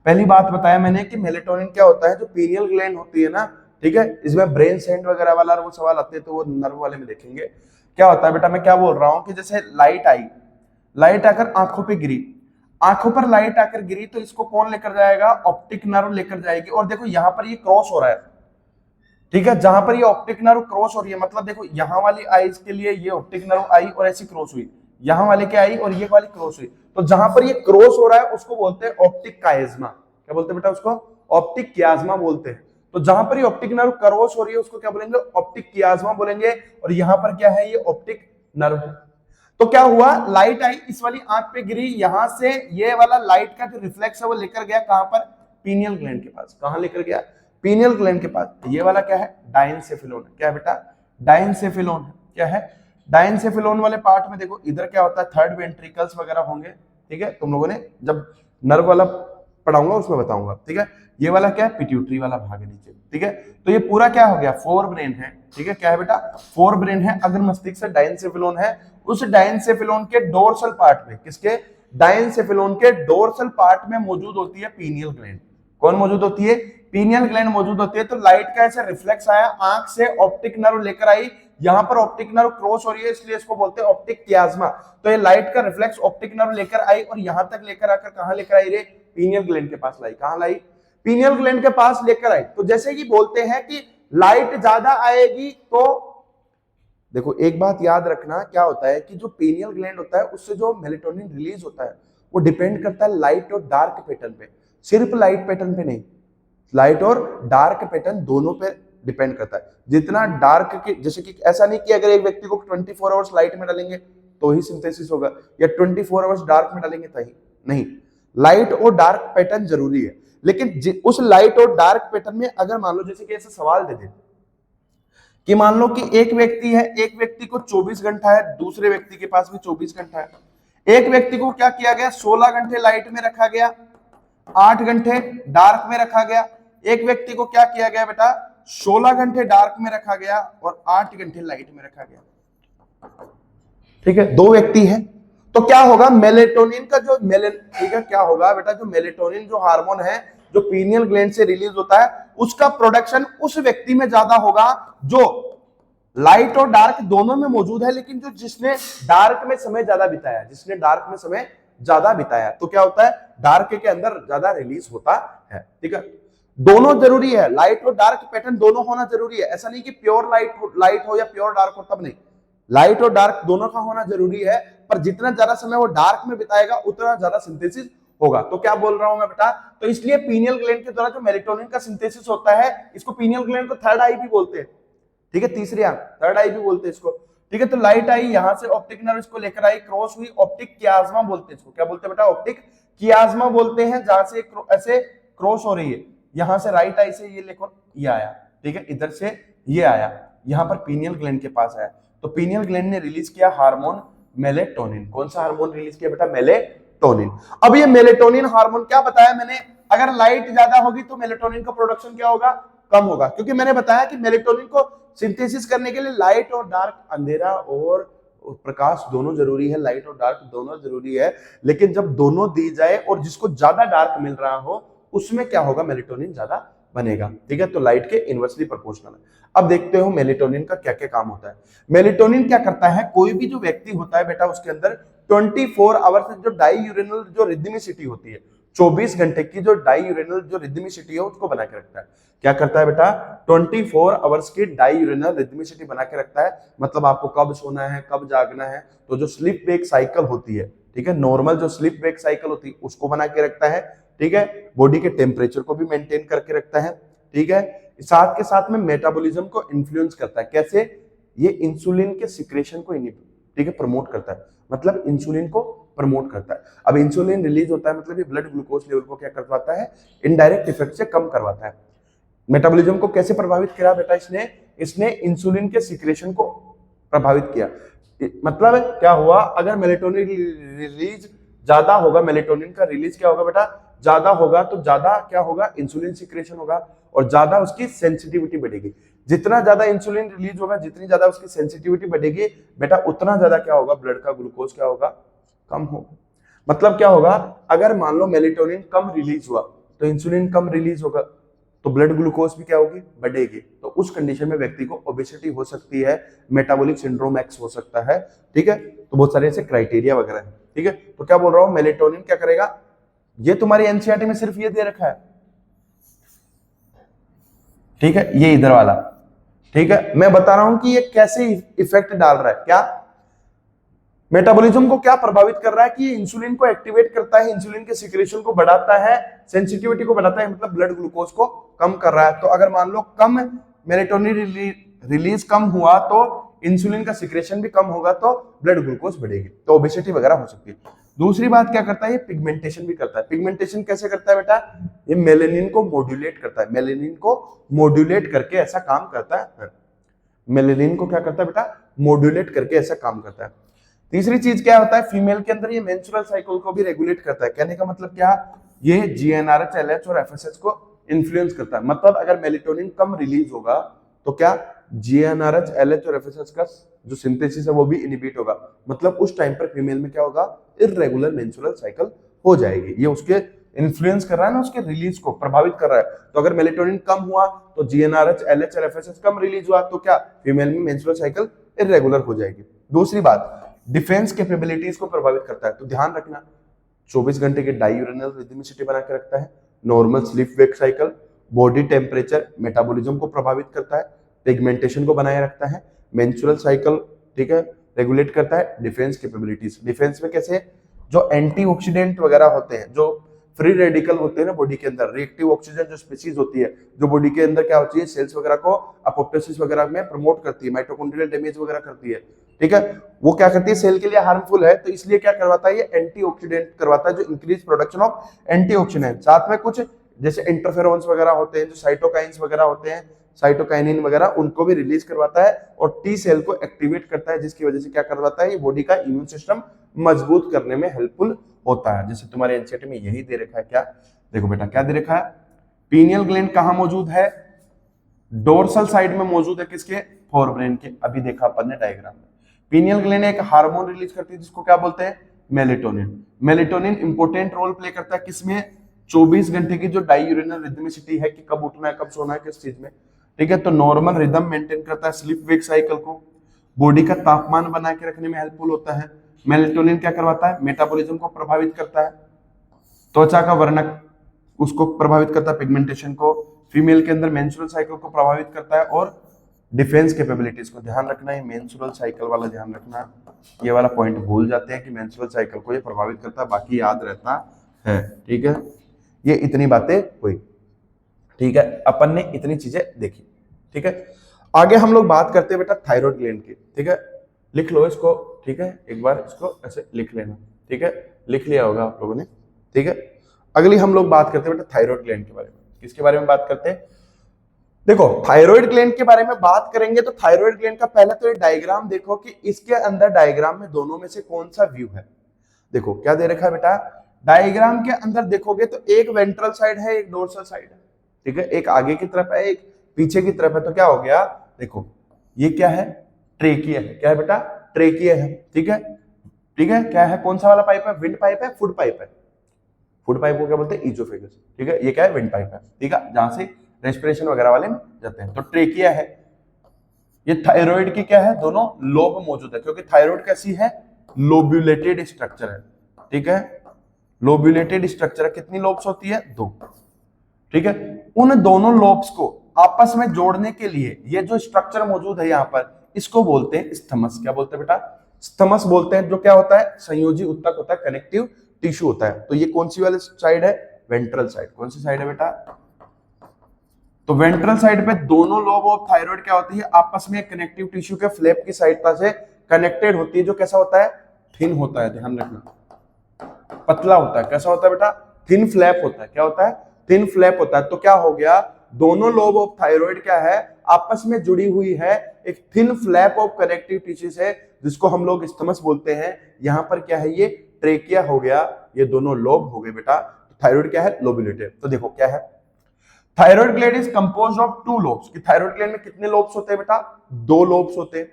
पहली बात बताया मैंने कि मेलेटोनिन क्या होता है, जो पीनियल ग्लैंड होती है ना, ठीक है, इसमें ब्रेन सेंड वगैरह वाला वो सवाल आते हैं, तो वो नर्व वाले में देखेंगे। क्या होता है बेटा, मैं क्या बोल रहा हूं कि जैसे लाइट आई, लाइट आकर आंखों पे गिरी, आंखों पर लाइट आकर गिरी, तो इसको कौन लेकर जाएगा, ऑप्टिक नर्व लेकर जाएगी। और देखो यहां पर ये क्रॉस हो रहा है, ठीक है, जहां पर ये ऑप्टिक नर्व क्रॉस हो रही है, मतलब देखो यहाँ वाली आईज के लिए ये ऑप्टिक नर्व आई और ऐसी क्रॉस हुई, यहाँ वाले क्या आई और ये वाली क्रॉस हुई, तो जहां पर ये क्रॉस हो रहा है उसको बोलते हैं ऑप्टिक काइज्मा। क्या बोलते हैं बेटा, उसको ऑप्टिक कियाज्मा बोलते हैं। तो जहां पर ये ऑप्टिक नर्व क्रॉस हो रही है उसको क्या बोलेंगे, ऑप्टिक कियाज्मा बोलेंगे। और यहाँ पर क्या है, ये ऑप्टिक नर्व है। तो क्या हुआ, लाइट आई, इस वाली आंख पे गिरी, यहां से ये वाला लाइट का जो रिफ्लेक्स है वो लेकर गया कहां पर, पीनियल ग्लैंड के पास। कहां लेकर गया, पीनियल ग्लैंड के पास। ये वाला क्या है, डायनसेफिलोन है। क्या है बेटा, डायनसेफिलोन है। क्या है, डायनसेफिलोन वाले पार्ट में देखो इधर क्या होता है, थर्ड वेंट्रिकल्स वगैरह होंगे। ठीक है, तुम लोगों ने जब नर्व वाला पढ़ाऊंगा उसमें बताऊंगा, ठीक है। ये वाला क्या है, पिट्यूटरी वाला भाग है नीचे, ठीक है। तो ये पूरा क्या हो गया, फोर ब्रेन है, ठीक है। क्या है बेटा, फोर ब्रेन है। अगर मस्तिष्क से डायनसेफेलोन है, उस डायनसेफेलोन के डोर्सल पार्ट में, किसके, डायनसेफेलोन के डोर्सल पार्ट में मौजूद होती है पीनियल ग्लैंड। कौन मौजूद होती है, पीनियल ग्लैंड मौजूद होती है। तो लाइट का ऐसा रिफ्लेक्स आया, आंख से ऑप्टिक नर्व लेकर आई, यहां पर ऑप्टिक नर्व क्रॉस हो रही है, इसलिए इसको बोलते हैं ऑप्टिक कियाज्मा। तो ये लाइट का रिफ्लेक्स ऑप्टिक नर्व लेकर आई और यहां तक लेकर आकर कहां लेकर आई रे, पीनियल ग्लैंड के पास लाई। कहां लाई, पीनियल ग्लैंड के पास लेकर आई। तो जैसे कि बोलते हैं कि लाइट ज्यादा आएगी, तो देखो एक बात याद रखना, क्या होता है कि जो पीनियल ग्लैंड होता है उससे जो मेलेटोनिन रिलीज होता है वो डिपेंड करता है लाइट और डार्क पैटर्न पे, सिर्फ लाइट पैटर्न पे नहीं, लाइट और डार्क पैटर्न दोनों पे डिपेंड करता है। जितना डार्क के, जैसे कि ऐसा नहीं कि अगर एक व्यक्ति को 24 आवर्स लाइट में डालेंगे तो ही सिंथेसिस होगा, या 24 आवर्स डार्क में डालेंगे तो ही नहीं। लाइट और डार्क पैटर्न जरूरी है, लेकिन उस लाइट और डार्क पैटर्न में अगर मान लो जैसे कि ऐसा सवाल दे दे कि मान लो कि एक व्यक्ति है, एक व्यक्ति को 24 घंटा है, दूसरे व्यक्ति के पास भी 24 घंटा है। एक व्यक्ति को क्या किया गया, 16 घंटे लाइट में रखा गया, 8 घंटे डार्क में रखा गया। एक व्यक्ति को क्या किया गया बेटा, 16 घंटे डार्क में रखा गया और 8 घंटे लाइट में रखा गया, ठीक है। दो व्यक्ति है, तो क्या होगा, मेलेटोनिन का जो ठीक है, क्या होगा बेटा, जो मेलेटोनिन जो हार्मोन है जो पीनियल ग्लैंड से रिलीज होता है, उसका प्रोडक्शन उस व्यक्ति में ज्यादा होगा जो लाइट और डार्क दोनों में मौजूद है, लेकिन जो जिसने डार्क में समय ज्यादा बिताया, जिसने डार्क में समय ज्यादा बिताया, तो क्या होता है, डार्क के अंदर ज्यादा रिलीज होता है, ठीक है। दोनों जरूरी है, लाइट और डार्क पैटर्न दोनों होना जरूरी है। ऐसा नहीं कि प्योर लाइट हो या प्योर डार्क हो, तब नहीं, लाइट और डार्क दोनों का होना जरूरी है। पर जितना ज्यादा समय वो डार्क में बिताएगा उतना ज्यादा सिंथेसिस होगा। तो क्या बोल रहा हूं मैं बेटा, तो इसलिए पीनियल ग्लैंड के द्वारा जो मेलेटोनिन का सिंथेसिस होता है, इसको पीनियल ग्लैंड को थर्ड आई भी बोलते हैं, ठीक है, तीसरी आंख, थर्ड आई भी बोलते हैं इसको, ठीक है। तो लाइट आई, यहां से ऑप्टिक नर्व इसको लेकर आई, क्रॉस हुई, ऑप्टिक कियाज्मा बोलते हैं इसको। क्या बोलते हैं बेटा, ऑप्टिक कियाज्मा बोलते हैं, जहां से ऐसे क्रॉस हो रही है, यहां से राइट आई से ये लेकर ये आया, ठीक है, इधर से ये आया, यहां पर पीनियल ग्लैंड के पास आया। तो पीनियल ग्लैंड ने रिलीज किया हार्मोन मेलेटोनिन। कौन सा हार्मोन रिलीज किया बेटा, मेलेटोनिन। अब ये मेलेटोनिन हार्मोन क्या बताया मैंने, अगर लाइट ज्यादा होगी तो मेलेटोनिन का प्रोडक्शन क्या होगा, कम होगा, क्योंकि मैंने बताया कि मेलेटोनिन को सिंथेसिस करने के लिए लाइट और डार्क, अंधेरा और प्रकाश दोनों जरूरी है, लाइट और डार्क दोनों जरूरी है। लेकिन जब दोनों दी जाए और जिसको ज्यादा डार्क मिल रहा हो उसमें क्या होगा, मेलेटोनिन ज्यादा बनेगा, ठीक है। तो लाइट के इनवर्सली प्रोपोर्शनल है। अब देखते हो मेलेटोनिन का क्या क्या काम होता है। मेलेटोनिन क्या करता है, कोई भी जो व्यक्ति होता है बेटा उसके अंदर 24 आवर्स जो डाईयूरेनल जो रिदमिसिटी होती है, 24 घंटे की जो डाईयूरेनल जो रिदमिसिटी है उसको बना के रखता है। क्या करता है बेटा, 24 आवर्स की डाईयूरेनल रिदमिसिटी बना के रखता है। मतलब आपको कब सोना है, कब जागना है, तो जो स्लीप वेक साइकिल होती है, ठीक है, नॉर्मल जो स्लीप वेक साइकिल होती है उसको बना के रखता है, ठीक है। बॉडी के टेम्परेचर को भी मेंटेन करके रखता है, ठीक है। साथ के साथ में मेटाबॉलिज्म को इन्फ्लुएंस करता है। कैसे, ये इंसुलिन के सिक्रेशन को, ठीक है, प्रमोट करता है, मतलब इंसुलिन को प्रमोट करता है। अब इंसुलिन रिलीज होता है मतलब ये ब्लड ग्लूकोज लेवल को क्या करवाता है, इनडायरेक्ट इफेक्ट से कम करवाता है। मेटाबॉलिज्म को कैसे प्रभावित किया बेटा, इसने इंसुलिन के सिक्रेशन को प्रभावित किया। मतलब क्या हुआ, अगर मेलेटोनिन रिलीज ज्यादा होगा, मेलेटोनिन का रिलीज क्या होगा बेटा, ज्यादा होगा, तो ज्यादा क्या होगा, इंसुलिन सिक्रेशन होगा और ज्यादा उसकी सेंसिटिविटी बढ़ेगी। जितना ज्यादा इंसुलिन रिलीज होगा, जितनी ज्यादा उसकी सेंसिटिविटी बढ़ेगी बेटा, उतना ज्यादा क्या होगा, ब्लड का ग्लूकोज क्या होगा, कम होगा। मतलब क्या होगा, अगर मान लो मेलेटोनिन कम रिलीज हुआ तो इंसुलिन कम रिलीज होगा, तो ब्लड ग्लूकोज भी क्या होगी, बढ़ेगी। तो उस कंडीशन में व्यक्ति को ओबेसिटी हो सकती है, मेटाबॉलिक सिंड्रोम एक्स हो सकता है, ठीक है। तो बहुत सारे ऐसे क्राइटेरिया वगैरह है, ठीक है। तो क्या बोल रहा हूं, मेलेटोनिन क्या करेगा, ये तुम्हारी एनसीईआरटी में सिर्फ ये दे रखा है, ठीक है, ये इधर वाला, ठीक है। मैं बता रहा हूं कि ये कैसे इफेक्ट डाल रहा है, क्या मेटाबॉलिज्म को क्या प्रभावित कर रहा है, कि इंसुलिन को एक्टिवेट करता है, इंसुलिन के सिक्रेशन को बढ़ाता है, सेंसिटिविटी को बढ़ाता है, मतलब ब्लड ग्लूकोज को कम कर रहा है। तो अगर मान लो कम मेलेटोनिन रिलीज कम हुआ तो इंसुलिन का सिक्रेशन भी कम होगा, तो ब्लड ग्लूकोज बढ़ेगी, तो ओबेसिटी वगैरह हो सकती है। दूसरी बात क्या करता है, ये पिगमेंटेशन भी करता है। पिगमेंटेशन कैसे करता है बेटा, ये मेलेनिन को मॉड्यूलेट करता है, मेलेनिन को मॉड्यूलेट करके ऐसा काम करता है। मेलेनिन को क्या करता है बेटा, मॉड्यूलेट करके ऐसा काम करता है। तीसरी चीज क्या होता है, फीमेल के अंदर ये मेंस्ट्रुअल साइकिल को भी रेगुलेट करता है। कहने का मतलब क्या, ये जीएनआरएच, एलएच और एफएसएच को इन्फ्लुएंस करता है। मतलब अगर मेलेटोनिन कम रिलीज होगा तो क्या जीएनआरएच, एलएच और एफएसएच का जो सिंथेसिस है वो भी इनहिबिट होगा। मतलब उस टाइम पर फीमेल में क्या होगा, इररेगुलर मेंस्ट्रुअल साइकिल हो जाएगी। ये उसके इन्फ्लुएंस कर रहा है ना, उसके रिलीज को प्रभावित कर रहा है। तो अगर मेलेटोनिन कम हुआ तो जीएनआरएच, एलएच और एफएसएच कम रिलीज हुआ तो क्या फीमेल में मेंस्ट्रुअल साइकिल इररेगुलर हो जाएगी। दूसरी बात, डिफेंस कैपेबिलिटीज को प्रभावित करता है। तो ध्यान रखना, 24 घंटे के डाययूरेनल रिदमिसिटी बना के रखता है, normal sleep wake cycle, body temperature, metabolism को प्रभावित करता है, पिगमेंटेशन को बनाए रखता है, मेंस्ट्रुअल साइकिल, ठीक है, रेगुलेट करता है। डिफेंस कैपेबिलिटीज, डिफेंस में कैसे, जो एंटीऑक्सीडेंट वगैरह होते हैं, जो फ्री रेडिकल होते हैं ना बॉडी के अंदर, रिएक्टिव ऑक्सीजन जो स्पीशीज होती है, जो बॉडी के अंदर क्या होती है, सेल्स वगैरह को अपोप्टोसिस वगैरह में प्रमोट करती है, माइटोकॉन्ड्रियल डैमेज वगैरह करती है, ठीक है, वो क्या करती है, सेल के लिए हार्मफुल है। तो इसलिए क्या करवाता है, ये एंटीऑक्सीडेंट करवाता है, जो इंक्रीज प्रोडक्शन ऑफ एंटीऑक्सीडेंट। साथ में कुछ जैसे इंटरफेरोन्स वगैरह होते हैं, जो साइटोकाइंस वगैरह होते हैं, साइटोकाइनिन वगैरह, उनको भी रिलीज करवाता है और टी सेल को एक्टिवेट करता है, जिसकी वजह से क्या करवाता है, ये बॉडी का इम्यून सिस्टम मजबूत करने में हेल्पफुल होता है। जैसे तुम्हारे एनसीईआरटी में यही दे रखा है, क्या देखो बेटा, क्या दे रखा है, पीनियल ग्लैंड कहां मौजूद है, डोर्सल साइड में मौजूद है, किसके, फोरब्रेन के। अभी देखा अपन ने डायग्राम में, पीनियल ग्लैंड एक हार्मोन रिलीज करती है जिसको क्या बोलते हैं, melatonin. Melatonin important role play करता है किसमें, 24 घंटे की जो डाययूरेनल रिदमिसिटी है कि कब उठना है कब सोना है किस चीज में, ठीक है, तो नॉर्मल रिदम मेंटेन करता है, स्लीप वेक साइकिल को, बॉडी का तापमान बना के रखने में हेल्पफुल होता है। मेलेटोनिन क्या करवाता है, मेटाबॉलिज्म को प्रभावित करता है, त्वचा का वर्णक उसको प्रभावित करता है, पिगमेंटेशन को, फीमेल के अंदर मेंस्ट्रुअल साइकिल को प्रभावित करता है, और डिफेंस कैपेबिलिटीज को। ध्यान रखना है, मेंस्ट्रुअल साइकिल वाला ध्यान रखना, ये वाला पॉइंट भूल जाते हैं कि मेंस्ट्रुअल साइकिल को ये प्रभावित करता है, बाकी याद रहता है, ठीक है। ये इतनी बातें हुई, ठीक है, अपन ने इतनी चीजें देखी, ठीक है। आगे हम लोग बात करते हैं बेटा थायराइड ग्लैंड की, ठीक है, लिख लो इसको, ठीक है, एक बार इसको ऐसे लिख लेना, ठीक है, लिख लिया होगा आप लोगों ने, ठीक है। अगली हम लोग बात करते हैं बेटा थायराइड ग्लैंड के बारे में। किसके बारे में बात करते हैं, देखो थायराइड ग्लैंड के बारे में बात करेंगे तो थायराइड ग्लैंड का पहले तो ये डायग्राम देखो कि इसके अंदर डायग्राम में दोनों में से कौन सा व्यू है। देखो क्या दे रखा है बेटा, डायग्राम के अंदर देखोगे तो एक वेंट्रल साइड है, एक डोर्सल साइड है, ठीक है, एक आगे की तरफ है, एक पीछे की तरफ है। तो क्या हो गया, देखो ये क्या है, ट्रेकिया है, क्या है बेटा, ट्रेकिया है, ठीक है, ठीक है, क्या है, कौन सा वाला पाइप है, विंड पाइप है, फूड पाइप है, फूड पाइप को क्या बोलते हैं, इजोफेगस, ठीक है, ये क्या है, विंड पाइप है, ठीक है, जहां से रेस्पिरेशन वगैरह वाले में जाते हैं। तो ट्रेकिया है, ये थायराइड की क्या है, दोनों लोब मौजूद है, क्योंकि थायराइड कैसी है, लोब्यूलेटेड स्ट्रक्चर है, ठीक है, लोब्यूलेटेड स्ट्रक्चर है। कितनी लोब्स होती है, 2, ठीक है। उन दोनों लोब्स को आपस में जोड़ने के लिए ये जो स्ट्रक्चर मौजूद है यहाँ पर, इसको बोलते हैं स्थमस। क्या बोलते हैं बेटा, स्थमस बोलते हैं। जो क्या होता है, संयोजी उत्तक होता है, कनेक्टिव टिश्यू होता है। तो ये कौन सी वाली साइड है, वेंट्रल साइड। कौन सी साइड है बेटा, तो वेंट्रल साइड पे दोनों लोब ऑफ थायराइड क्या होती है, आपस में कनेक्टिव टिश्यू के फ्लैप की साइड से कनेक्टेड होती है, जो कैसा होता है, थिन होता है, ध्यान रखना, पतला होता है। कैसा होता है बेटा, थिन फ्लैप होता है। क्या होता है, थिन फ्लैप होता है। तो क्या हो गया, दोनों लोब ऑफ थायराइड क्या है, आपस में जुड़ी हुई है एक thin flap of connective tissue से, जिसको हम लोग स्थमस बोलते हैं। यहां पर क्या है, ये ट्रेकिया हो गया, ये दोनों लोब हो गए बेटा। थायराइड क्या है, लोबुलेटेड। तो देखो क्या है, thyroid gland is composed of 2 lobes. कि थायराइड ग्लैंड में कितने लोब्स होते हैं बेटा, 2 लोब्स होते हैं,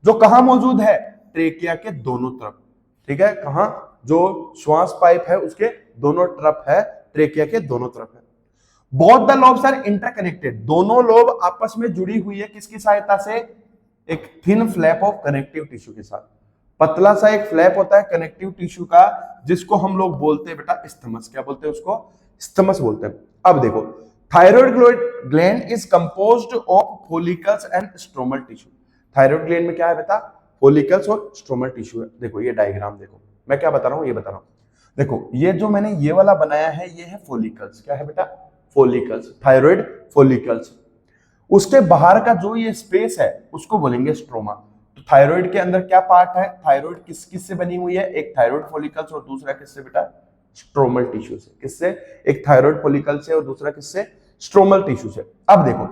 जो कहां मौजूद है, ट्रेकिया के दोनों तरफ, ठीक है, कहां, जो श्वास पाइप है उसके दोनों तरफ है, ट्रेकिया के दोनों तरफ है। Both the lobes are interconnected, दोनों लोब आपस में जुड़ी हुई है, किसकी सहायता से, एक thin flap of connective tissue के साथ। पतला सा एक फ्लैप होता है कनेक्टिव टिश्यू का, जिसको हम लोग बोलते हैं बेटा स्थमस। क्या बोलते हैं उसको, स्थमस बोलते हैं। अब देखो, thyroid gland is composed of follicles and stromal tissue. Thyroid gland में क्या है बेटा, फॉलिकल्स और स्ट्रोमल टिश्यू है। देखो ये डायग्राम देखो, मैं क्या बता रहा हूं, ये बता रहा हूं। देखो ये जो मैंने ये वाला बनाया है, ये है फॉलिकल्स। क्या है बेटा, फॉलिकल्स, थायराइड फॉलिकल्स। उसके बाहर का जो ये स्पेस है उसको बोलेंगे स्ट्रोमा। तो थायराइड के अंदर क्या पार्ट है, थायराइड किस किस से बनी हुई है, एक थायराइड फॉलिकल्स और दूसरा किससे बेटा, स्ट्रोमल टिश्यू से। किससे, एक थायराइड फॉलिकल से और दूसरा किससे, स्ट्रोमल टिश्यू से। अब देखो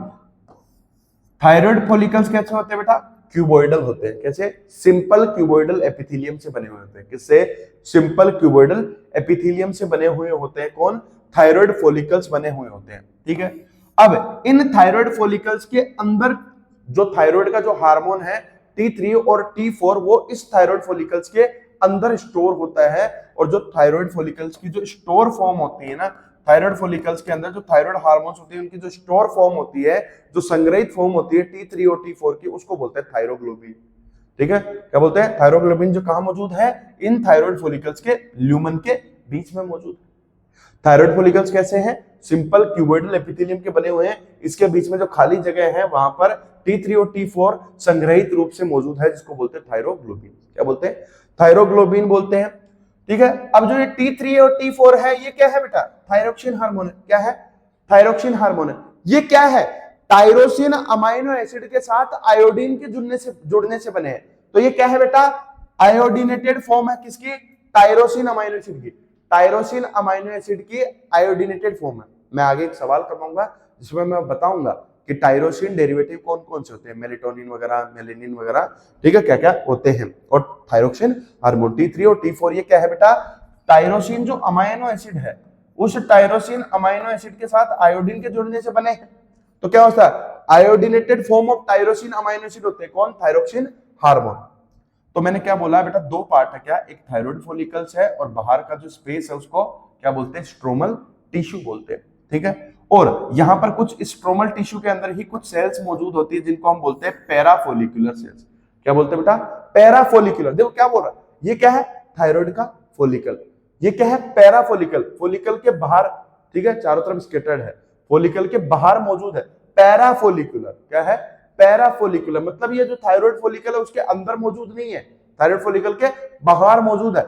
थायराइड फॉलिकल्स कैसे होते हैं बेटा, क्यूबॉइडल होते हैं। कैसे? सिंपल क्यूबॉइडल एपिथेलियम से बने हुए होते हैं। किससे? सिंपल क्यूबॉइडल एपिथेलियम से बने हुए होते हैं। कौन? थायराइड फॉलिकल्स बने हुए होते हैं। ठीक है। अब इन थायराइड फॉलिकल्स के अंदर जो थायराइड का जो हार्मोन है T3 और T4 वो इस थायराइड फॉलिकल्स के अंदर स्टोर होता है। और जो थायराइड फॉलिकल्स की जो स्टोर फॉर्म होती है ना, थायराइड फॉलिकल्स के अंदर जो थायराइड हार्मोन्स होते हैं उनकी जो स्टोर फॉर्म होती है, जो संग्रहित फॉर्म होती है T3 और T4 की, उसको बोलते हैं थायरोग्लोबिन। ठीक है। क्या बोलते हैं? थायरोग्लोबिन जो कहां मौजूद है? इन थायराइड फॉलिकल्स के ल्यूमन के बीच में मौजूद है। थायराइड फॉलिकल्स कैसे हैं? सिंपल क्यूबॉइडल एपिथेलियम के बने हुए हैं। इसके बीच में जो खाली जगह है वहां पर T3 और T4 संग्रहित रूप से मौजूद है, जिसको बोलते हैं थायरोग्लोबिन। क्या बोलते हैं? थायरोग्लोबिन बोलते हैं। ठीक है। अब जो ये T3 और T4 है ये क्या है बेटा? थायरोक्सिन हार्मोन है। क्या है? थायरोक्सिन हार्मोन है। ये क्या है? टायरोसिन अमाइनो एसिड के साथ आयोडीन के जुड़ने से बने हैं। तो ये क्या है बेटा? आयोडीनेटेड फॉर्म है। किसकी? टायरोसिन अमाइनो एसिड की। टायरोसिन अमाइनो एसिड की आयोडीनेटेड फॉर्म है। मैं आगे एक सवाल करवाऊंगा जिसमें मैं बताऊंगा कि टायरोसिन डेरिवेटिव कौन कौन से होते हैं, मेलेटोनिन वगैरह, मेलेनिन वगैरह। ठीक है, क्या क्या होते हैं। और थायरोक्सिन हार्मोन T3 और T4 ये क्या है बेटा? टायरोसिन जो अमाइनो एसिड है उस टायरोसिन अमाइनो एसिड के साथ आयोडीन के जुड़ने से बने हैं। तो क्या होता है? Iodinated form of tyrosine amino acid होते हैं। कौन? Thyroxine hormone. तो मैंने क्या बोला बेटा? दो पार्ट है। क्या? एक थायराइड फॉलिकल्स है और बाहर का जो स्पेस है उसको क्या बोलते हैं? स्ट्रोमल टिश्यू बोलते हैं। ठीक है। और यहां पर कुछ स्ट्रोमल टिश्यू के अंदर ही कुछ सेल्स मौजूद होती है जिनको हम बोलते हैं पैराफोलिकुलर सेल्स। क्या बोलते हैं बेटा? पैराफोलिकुलर। देखो क्या बोल रहा है, ये क्या है? थायराइड का फॉलिकल। ये क्या है? पैराफोलिकल। फॉलिकल के बाहर, ठीक है, चारों तरफ स्कैटर्ड है, फॉलिकल के बाहर मौजूद है। पैराफोलिकुलर क्या है? पैराफोलिकुलर। मतलब ये जो थायराइड फॉलिकल है उसके अंदर मौजूद नहीं है, थायराइड फॉलिकल के बाहर मौजूद है,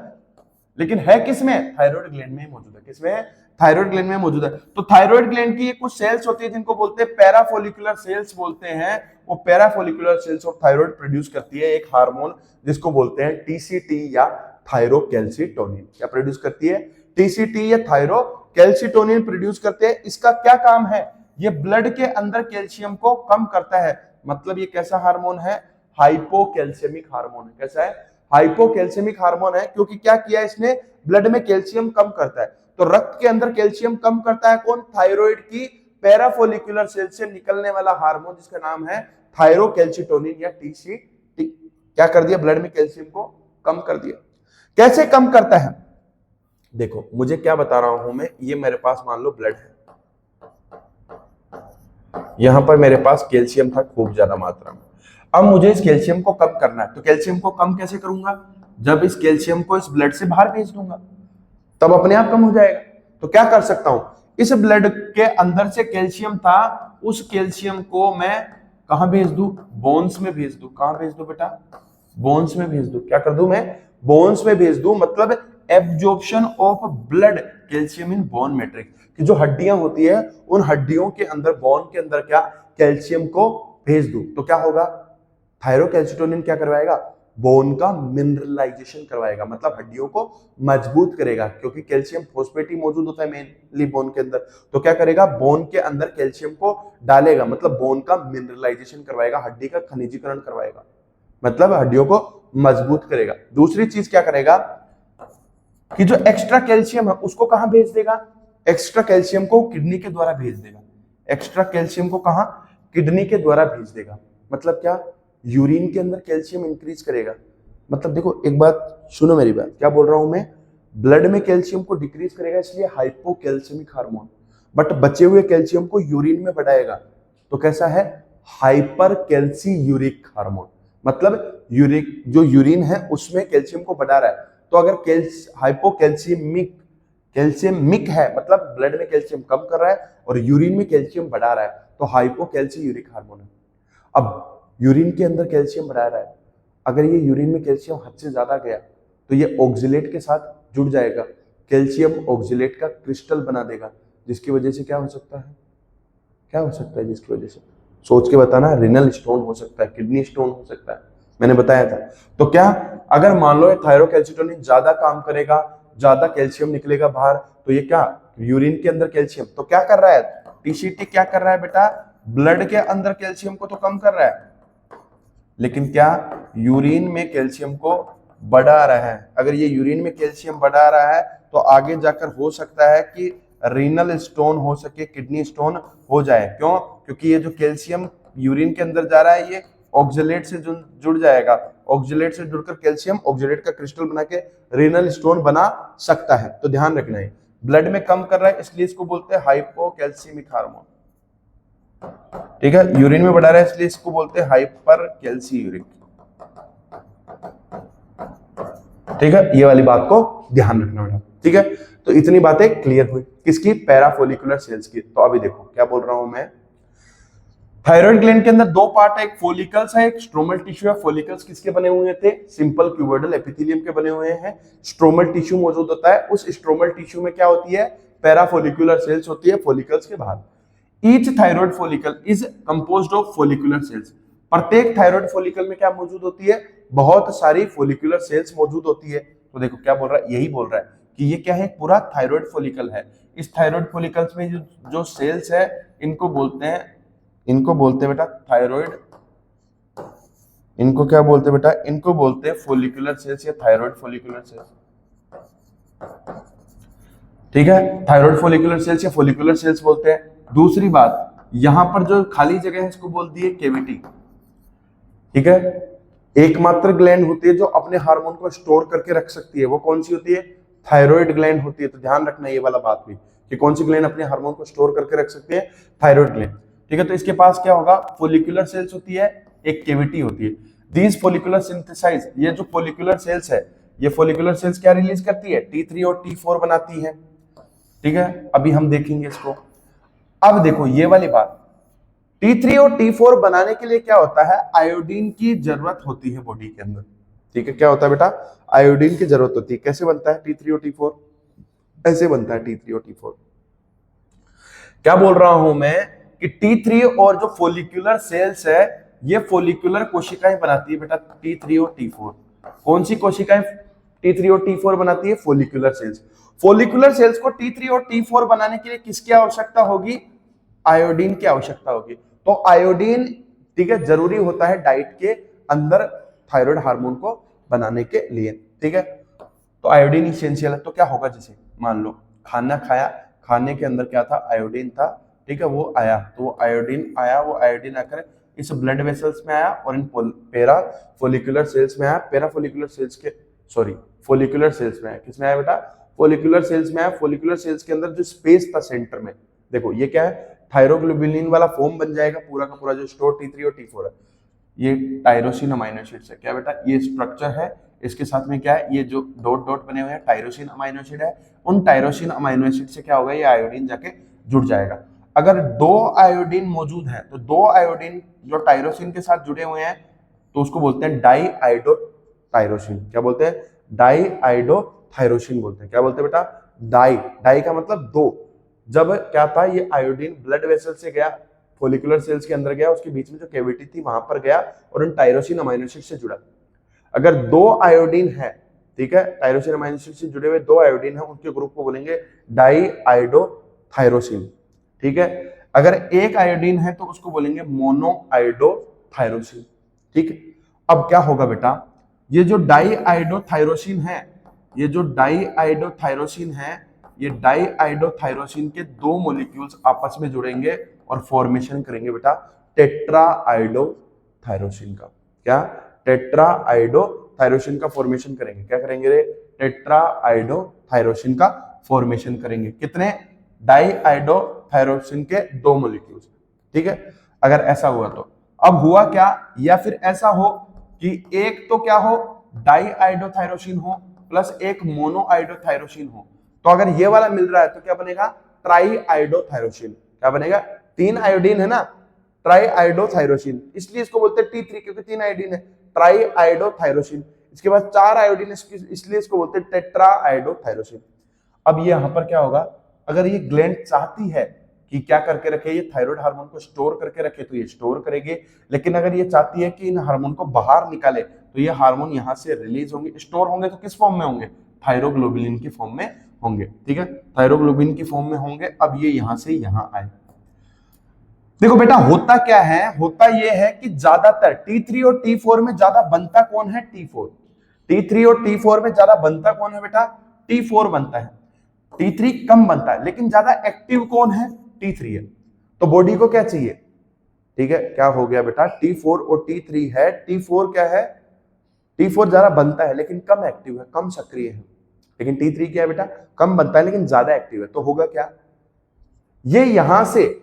लेकिन है किसमें? थायराइड ग्लैंड में मौजूद है। किसमें है? थायराइड ग्लैंड में मौजूद है। तो थायराइड ग्लैंड की ये कुछ सेल्स होती है जिनको बोलते हैं पैराफोलिकुलर सेल्स बोलते हैं। वो parafollicular cells of thyroid produce करती है एक हार्मोन जिसको बोलते हैं टीसीटी या थायरोकैल्सिटोनिन। क्या प्रोड्यूस करती है? टीसीटी या थायरोकैल्सिटोनिन प्रोड्यूस करते हैं। इसका क्या काम है? ये ब्लड के अंदर कैल्शियम को कम करता है। मतलब ये कैसा हार्मोन है? हाइपोकैल्सेमिक हार्मोन है। कैसा है? हाइपोकैल्सेमिक हार्मोन है, क्योंकि क्या किया इसने? ब्लड में कैल्शियम कम करता है। तो रक्त के अंदर कैल्शियम कम करता है कौन? थायराइड की पैराफोलिकुलर सेल से निकलने वाला हार्मोन जिसका नाम है थायरोकैल्सिटोनिन या टीसीटी। क्या कर दिया? ब्लड में कैल्शियम को कम कर दिया। कैसे कम करता है? देखो मुझे क्या बता रहा हूं मैं, ये मेरे पास मान लो ब्लड है, यहां पर मेरे पास कैल्शियम था खूब ज्यादा मात्रा में। अब मुझे इस कैल्शियम को कम करना है, तो कैल्शियम को कम कैसे करूंगा? जब इस कैल्शियम को इस ब्लड से बाहर भेज दूंगा तब अपने आप कम हो जाएगा। तो क्या कर सकता हूं? इस ब्लड के अंदर से कैल्शियम था, उस कैल्शियम को मैं कहां भेज दूं? बोन्स में भेज दूं। कहां भेज दूं बेटा? बोन्स में भेज दूं। क्या कर दूं मैं? बोन्स में भेज दूं। मतलब absorption of blood calcium in bone matrix, कि जो हड्डियां होती है उन हड्डियों के अंदर, बोन के अंदर क्या कैल्शियम को भेज दूं तो क्या होगा? थायरोकैल्सिटोनिन क्या करवाएगा? बोन का मिनरलाइजेशन करवाएगा, मतलब हड्डियों को मजबूत करेगा, क्योंकि कैल्शियम फॉस्फेट ही मौजूद होता है मेनली बोन के अंदर। तो क्या करेगा? बोन के अंदर कैल्शियम को डालेगा, मतलब बोन का मिनरलाइजेशन करवाएगा, हड्डी का खनिजीकरण करवाएगा, मतलब हड्डियों को मजबूत करेगा। दूसरी चीज क्या करेगा कि जो एक्स्ट्रा कैल्शियम है उसको कहां भेज देगा? एक्स्ट्रा कैल्शियम को किडनी के द्वारा भेज देगा। एक्स्ट्रा कैल्शियम को कहां? किडनी के द्वारा भेज देगा। मतलब क्या? यूरिन के अंदर कैल्शियम इंक्रीज करेगा। मतलब देखो एक बात सुनो मेरी बात, क्या बोल रहा हूं मैं? ब्लड में कैल्शियम को डिक्रीज करेगा इसलिए हाइपोकैल्सेमिक हार्मोन, बट बचे हुए कैल्शियम को यूरिन में बढ़ाएगा तो कैसा है? Hyper calciuric hormone. मतलब यूरिक जो यूरिन है उसमें कैल्शियम को बढ़ा रहा है। तो अगर कैल्शियमिक है, मतलब ब्लड में कैल्शियम कम कर रहा है और यूरिन में कैल्शियम बढ़ा रहा है, तो हाइपोकैल्सियूरिक हार्मोन है। अब यूरिन के अंदर कैल्शियम बढ़ा रहा है, अगर ये यूरिन में कैल्शियम हद से ज्यादा गया तो ये ऑक्जिलेट के साथ जुड़ जाएगा, कैल्शियम ऑक्जिलेट का क्रिस्टल बना देगा, जिसकी वजह से क्या हो सकता है? क्या हो सकता है जिसकी वजह से? सोच के बताना। रिनल स्टोन हो सकता है, किडनी स्टोन हो सकता है, मैंने बताया था। तो क्या अगर मान लो थायरोकैल्सिटोनिन ज्यादा काम करेगा, ज्यादा कैल्शियम निकलेगा बाहर, तो ये क्या? यूरिन के अंदर कैल्शियम तो क्या कर रहा है? टीसीटी क्या कर रहा है बेटा? ब्लड के अंदर कैल्शियम को तो कम कर रहा है, लेकिन क्या यूरिन में कैल्शियम को बढ़ा रहा है। अगर ये यूरिन में कैल्शियम बढ़ा रहा है तो आगे जाकर हो सकता है कि रीनल स्टोन हो सके, किडनी स्टोन हो जाए। क्यों? क्योंकि ये जो कैल्शियम यूरिन के अंदर जा रहा है ये ऑक्जेलेट से जुड़ जाएगा, ऑक्जेलेट से जुड़कर कैल्शियम ऑक्जेलेट का क्रिस्टल बना के रीनल स्टोन बना सकता है। तो ध्यान रखना है, ब्लड में कम कर रहा है इसलिए इसको बोलते हैं हाइपोकैल्सीमिक हार्मोन। ठीक है, यूरिन में बढ़ा रहा है इसलिए इसको बोलते हैं हाइपर कैल्सीयूरिक। ठीक है, ये वाली बात को ध्यान रखना बेटा। ठीक है, तो इतनी बातें क्लियर हुई किसकी? पैराफोलिकुलर सेल्स की। तो अभी देखो क्या बोल रहा हूं मैं। थायराइड ग्लैंड के अंदर दो पार्ट है, एक फोलिकल्स है, एक स्ट्रोमल टिश्यू है। फोलिकल्स किसके बने हुए थे? सिंपल क्यूबोइडल एपिथेलियम के बने हुए हैं। स्ट्रोमल टिश्यू मौजूद होता है, उस स्ट्रोमल टिश्यू में क्या होती है? पैराफोलिकुलर सेल्स होती है फोलिकल्स के बाहर। Each thyroid follicle is composed of follicular cells. प्रत्येक थायराइड फोलिकल में क्या मौजूद होती है? बहुत सारी फोलिकुलर सेल्स मौजूद होती है। तो देखो क्या बोल रहा है, यही बोल रहा है कि ये क्या है? पूरा थायराइड फोलिकल है। इस थायराइड फोलिकल्स में जो सेल्स है इनको बोलते हैं बेटा थायराइड। इनको क्या बोलते हैं बेटा? इनको बोलते हैं फोलिकुलर सेल्स या थायराइड फोलिकुलर सेल्स। ठीक है, थायराइड फोलिकुलर सेल्स या फोलिकुलर सेल्स बोलते हैं। दूसरी बात, यहां पर जो खाली जगह है इसको बोल दिए कैविटी। ठीक है, एकमात्र ग्लैंड होती है जो अपने हार्मोन को स्टोर करके रख सकती है, वो कौन सी होती है? थायराइड ग्लैंड होती है। तो ध्यान रखना ये वाला बात भी कि कौन सी ग्लैंड अपने हार्मोन को स्टोर करके रख सकती है? Thyroid gland. ठीक है, तो इसके पास क्या होगा? फोलिकुलर सेल्स होती है, एक कैविटी होती है। दीज फोलिकुलर सिंथेसाइज, ये जो फोलिकुलर सेल्स है, ये फोलिकुलर सेल्स क्या रिलीज करती है? T3 और T4 बनाती है। ठीक है, अभी हम देखेंगे इसको। अब देखो ये वाली बात, T3 और T4 बनाने के लिए क्या होता है? आयोडीन की जरूरत होती है बॉडी के अंदर। ठीक है, क्या होता है बेटा? आयोडीन की जरूरत होती है। कैसे बनता है T3 और T4? ऐसे बनता है T3 और T4। क्या बोल रहा हूं मैं कि T3 और जो फोलिकुलर सेल्स है ये फोलिकुलर कोशिकाएं बनाती है बेटा T3 और T4। कौन सी कोशिकाएं T3 और T4 बनाती है? Follicular sales. फोलिकुलर सेल्स को T3 और T4 बनाने के लिए किसकी आवश्यकता होगी? आयोडीन की आवश्यकता होगी। तो आयोडीन, ठीक है, जरूरी होता है डाइट के अंदर थायराइड हार्मोन को बनाने के लिए। ठीक है, तो आयोडीन इसेंशियल है। तो क्या होगा, जैसे मान लो खाना खाया, खाने के अंदर क्या था? आयोडीन था। ठीक है, वो आया तो वो आयोडीन आया, वो आयोडीन आकर इस ब्लड वेसल्स में आया और इन पैरा फोलिकुलर सेल्स में आया। पैरा फोलिकुलर सेल्स के फोलिकुलर सेल्स में आया। किसमें आया बेटा? फोलिकुलर सेल्स में आया। फोलिकुलर सेल्स के अंदर जो स्पेस था सेंटर में, देखो ये क्या है? थायरोग्लोबुलिन वाला फॉर्म बन जाएगा पूरा का पूरा जो स्टोर T3 और T4 है। ये टायरोसिन अमाइनो एसिड है। क्या बेटा? ये स्ट्रक्चर है। इसके साथ में क्या है? ये जो डॉट डॉट बने हुए हैं टायरोसिन अमाइनो एसिड है। उन टायरोसिन अमाइनो एसिड से क्या होगा? ये आयोडीन जाके जुड़ जाएगा। अगर दो आयोडीन मौजूद है तो दो आयोडीन जो टायरोसिन के साथ जुड़े हुए हैं तो उसको बोलते हैं डाई आइडो थायरोसिन। क्या बोलते हैं? डाई आइडो थायरोसिन बोलते हैं। क्या बोलते हैं बेटा? डाई। डाई का मतलब दो। जब क्या था? ये आयोडीन ब्लड वेसल से गया, फोलिकुलर सेल्स के अंदर गया, उसके बीच में जो कैविटी थी वहां पर गया और उन टायरोसिन अमाइनो एसिड से जुड़ा। अगर दो आयोडीन है, ठीक है, टायरोसिन अमाइनो एसिड से जुड़े हुए दो आयोडीन है, उनके ग्रुप को बोलेंगे डाई आइडो थायरोसिन। ठीक है, अगर एक आयोडीन है तो उसको बोलेंगे मोनो आइडो थायरोसिन। ठीक है, अब क्या होगा बेटा? ये जो डाई आइडो थायरोसिन है, ये जो डाई आइडो थायरोसिन है, ये डाई आइडो थायरोसिन के दो मॉलिक्यूल्स आपस में जुड़ेंगे और फॉर्मेशन करेंगे बेटा टेट्रा आइडो थायरोसिन का। क्या? टेट्रा आइडो थायरोसिन का फॉर्मेशन करेंगे। क्या करेंगे रे? टेट्रा आइडो थायरोसिन का फॉर्मेशन करेंगे। कितने? डाई आइडो थायरोसिन के दो मॉलिक्यूल्स। ठीक है, अगर ऐसा हुआ तो अब हुआ क्या? या फिर ऐसा हो कि एक तो क्या हो? डाई आइडो थायरोसिन हो प्लस एक मोनो आइडो थायरोसिन हो। तो अगर ये वाला मिल रहा है तो क्या बनेगा? Try आइडो thyroxine. क्या बनेगा? तीन आयोडीन है ना, ट्राई आइडो थायरोसिन, इसलिए इसको बोलते हैं T3 क्योंकि तीन आयोडीन है, ट्राई आइडो थायरोसिन। इसके बाद चार आयोडीन, इसलिए इसको बोलते हैं टेट्रा आइडो थायरोसिन। अब ये यहां पर क्या होगा? अगर ये ग्लैंड चाहती है कि क्या करके रखे? ये थायराइड हार्मोन को स्टोर करके रखे तो ये स्टोर करेगी। लेकिन अगर ये चाहती है कि इन हार्मोन को बाहर निकाले तो ये हार्मोन यहां से रिलीज होंगे। स्टोर होंगे तो किस फॉर्म में होंगे? थायरोग्लोबुलिन की फॉर्म में होंगे। ठीक है, थायरोग्लोबुलिन की फॉर्म में होंगे। अब ये यहां से यहां आए, देखो बेटा होता क्या है, होता ये है कि ज्यादातर T3 और T4 में ज्यादा बनता कौन है? T4। T3 और T4 में ज्यादा बनता कौन है बेटा? T4 बनता है। T3 कम बनता है, लेकिन ज्यादा एक्टिव कौन है? T3 है। तो बॉडी को क्या चाहिए? ठीक है, क्या हो गया बेटा? T4 और T3 है। T4 क्या है? T4 ज्यादा बनता है लेकिन कम एक्टिव है, कम सक्रिय है। लेकिन T3 क्या है बेटा? कम बनता है लेकिन ज्यादा एक्टिव है। तो होगा क्या? ये यहां से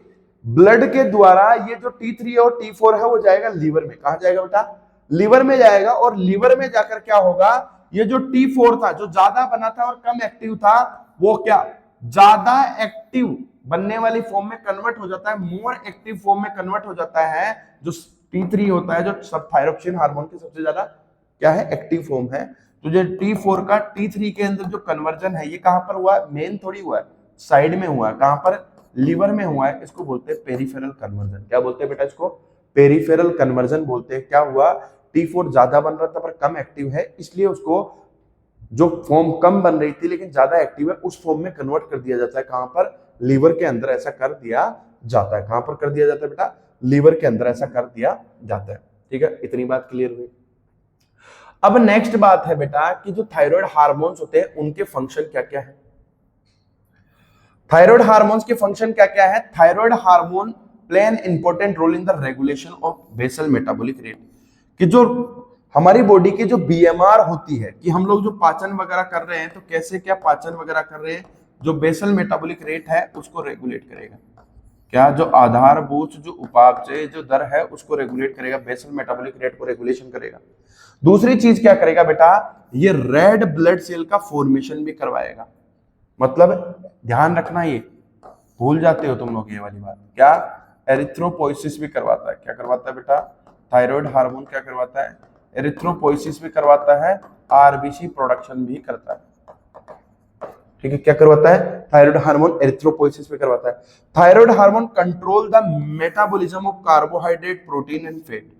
ब्लड के द्वारा ये जो T3 और T4 है वो जाएगा लीवर में। कहा जाएगा बेटा? लीवर में जाएगा। और लीवर में जाकर क्या होगा? ये जो T4 था, जो ज्यादा बना था और कम एक्टिव था, वो क्या ज्यादा एक्टिव बनने वाली फॉर्म में कन्वर्ट हो जाता है, मोर एक्टिव फॉर्म में कन्वर्ट हो जाता है। जो T3 होता है, जो सब थायरोक्सिन हार्मोन की सबसे ज्यादा क्या है? एक्टिव फॉर्म है। तो जो T4 का T3 के अंदर जो कन्वर्जन है, ये कहां पर हुआ है? मेन थोड़ी हुआ है, साइड में हुआ है। कहां पर? लीवर में हुआ है। इसको बोलते हैं पेरिफेरल कन्वर्जन। क्या बोलते हैं बेटा? इसको पेरिफेरल कन्वर्जन बोलते हैं। क्या हुआ? T4 ज्यादा बन रहा था पर कम एक्टिव है, इसलिए उसको जो फॉर्म कम बन रही थी लेकिन ज्यादा एक्टिव है, उस फॉर्म में कन्वर्ट कर दिया जाता है। कहां पर? लीवर के अंदर ऐसा कर दिया जाता है। कहां पर कर दिया जाता है बेटा? लीवर के अंदर ऐसा कर दिया जाता है। ठीक है, इतनी बात क्लियर हुई। अब नेक्स्ट बात है बेटा कि जो थायराइड हार्मोन्स होते हैं उनके फंक्शन क्या क्या है। थायराइड हार्मोन्स के फंक्शन क्या क्या है? Thyroid hormone play an important role in the regulation of basal metabolic rate. कि जो हमारी बॉडी की जो बीएमआर होती है, कि हम लोग जो पाचन वगैरह कर रहे हैं तो कैसे क्या पाचन वगैरह कर रहे हैं, जो बेसल मेटाबॉलिक रेट है उसको रेगुलेट करेगा। क्या? जो आधारभूत जो उपापचय जो दर है उसको रेगुलेट करेगा, बेसल मेटाबॉलिक रेट को रेगुलेशन करेगा। दूसरी चीज क्या करेगा बेटा? ये रेड ब्लड सेल का फॉर्मेशन भी करवाएगा। मतलब ध्यान रखना, ये भूल जाते हो तुम लोग ये वाली बात। क्या? एरिथ्रोपोइसिस भी करवाता है। क्या करवाता है बेटा? थायराइड हार्मोन क्या करवाता है? एरिथ्रोपोइसिस भी करवाता है, आरबीसी प्रोडक्शन भी करता है। ठीक है, क्या करवाता है? थायराइड हार्मोन एरिथ्रोपोइसिस भी करवाता है। Thyroid hormone control the metabolism of carbohydrate, protein and fat.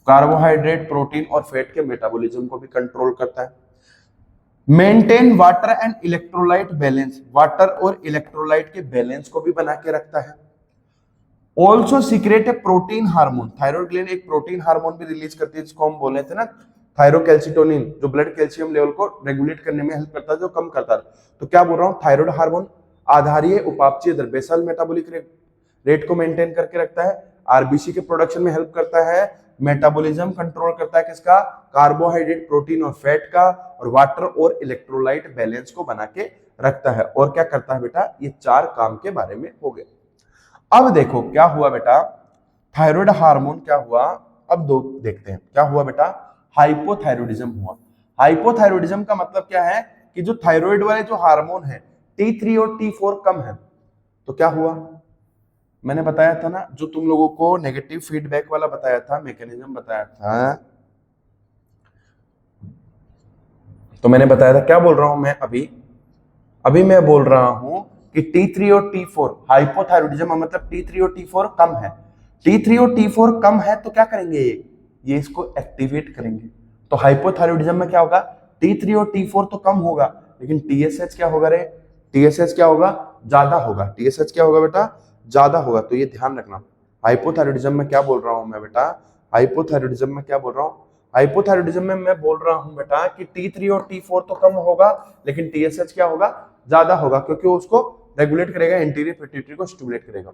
Carbohydrate, protein और फैट के मेटाबॉलिज्म को भी कंट्रोल करता है। Maintain water and electrolyte balance, water और इलेक्ट्रोलाइट के बैलेंस को भी बना के रखता है। ऑल्सो सीक्रेट ए प्रोटीन हार्मोन। थायराइड ग्लैंड एक प्रोटीन हार्मोन भी रिलीज करती है, जिसको हम बोले थे ना थायरोकैल्सिटोनिन, जो ब्लड कैल्शियम लेवल को रेगुलेट करने में हेल्प करता है, जो कम करता है। तो क्या बोल रहा हूं? थायराइड हार्मोन आधारीय उपापचय दर, बेसल मेटाबॉलिक रेट को मेंटेन करके रखता है, आरबीसी के प्रोडक्शन में हेल्प करता है, मेटाबॉलिज्म कंट्रोल करता है किसका? कार्बोहाइड्रेट, प्रोटीन और फैट का, और वाटर और इलेक्ट्रोलाइट बैलेंस को बना के रखता है। और क्या करता है बेटा? ये चार काम के बारे में हो गए। अब देखो क्या हुआ बेटा, थायराइड हार्मोन क्या हुआ, अब दो देखते हैं क्या हुआ बेटा। हाइपोथायरॉयडिज्म हुआ। हाइपोथायरॉयडिज्म का मतलब क्या है कि जो थायराइड वाले जो हार्मोन है T3 और T4 कम है। तो क्या हुआ? मैंने बताया था ना, जो तुम लोगों को नेगेटिव फीडबैक वाला बताया था, मैकेनिज्म बताया था, तो मैंने बताया था, क्या बोल रहा हूं मैं अभी? अभी मैं बोल रहा हूं कि T3 और T4 हाइपोथायरॉयडिज्म मतलब T3 और T4 कम है। T3 और T4 कम है तो क्या करेंगे? ये इसको एक्टिवेट करेंगे। तो हाइपोथायरॉयडिज्म में क्या होगा? T3 और T4 तो कम होगा, लेकिन TSH क्या होगा रे? TSH क्या होगा? ज्यादा होगा। TSH क्या होगा बेटा? ज्यादा होगा। तो ये ध्यान रखना। हाइपोथायरॉयडिज्म में क्या बोल रहा हूं मैं बेटा? हाइपोथायरॉयडिज्म में क्या बोल रहा हूं? हाइपोथायरॉयडिज्म में मैं बोल रहा हूं बेटा कि T3 और T4 तो कम होगा, लेकिन TSH क्या होगा? ज्यादा होगा, क्योंकि उसको रेगुलेट करेगा, एंटीरियर पिट्यूटरी को स्टिमुलेट करेगा।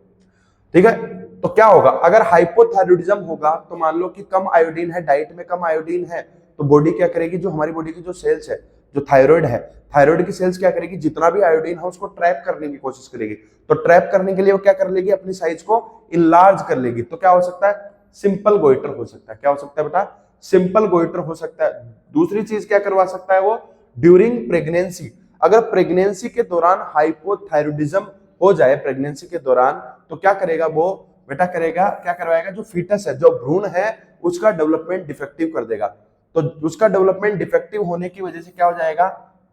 ठीक है, तो क्या होगा अगर हाइपोथायरॉयडिज्म होगा? तो मान लो कि कम आयोडीन है, डाइट में कम आयोडीन है, तो बॉडी क्या करेगी? जो हमारी बॉडी की जो सेल्स है, जो थायराइड है, थायराइड की सेल्स क्या करेगी? जितना भी आयोडीन है उसको ट्रैप करने की कोशिश करेगी। तो ट्रैप करने के लिए वो क्या कर लेगी? अपनी साइज को इनलार्ज कर लेगी। तो क्या हो सकता है? सिंपल गोइटर हो सकता है। क्या हो सकता है बेटा? सिंपल गोइटर हो सकता है। दूसरी चीज क्या करवा सकता है वो? ड्यूरिंग प्रेगनेंसी, अगर प्रेगनेंसी के दौरान हाइपोथायरॉयडिज्म हो जाए प्रेगनेंसी के दौरान, तो क्या करेगा वो बेटा? करेगा क्या? करवाएगा जो फीटस है, जो भ्रूण है, उसका डेवलपमेंट डिफेक्टिव कर देगा। तो उसका डेवलपमेंट डिफेक्टिव होने की वजह से क्या हो जाएगा?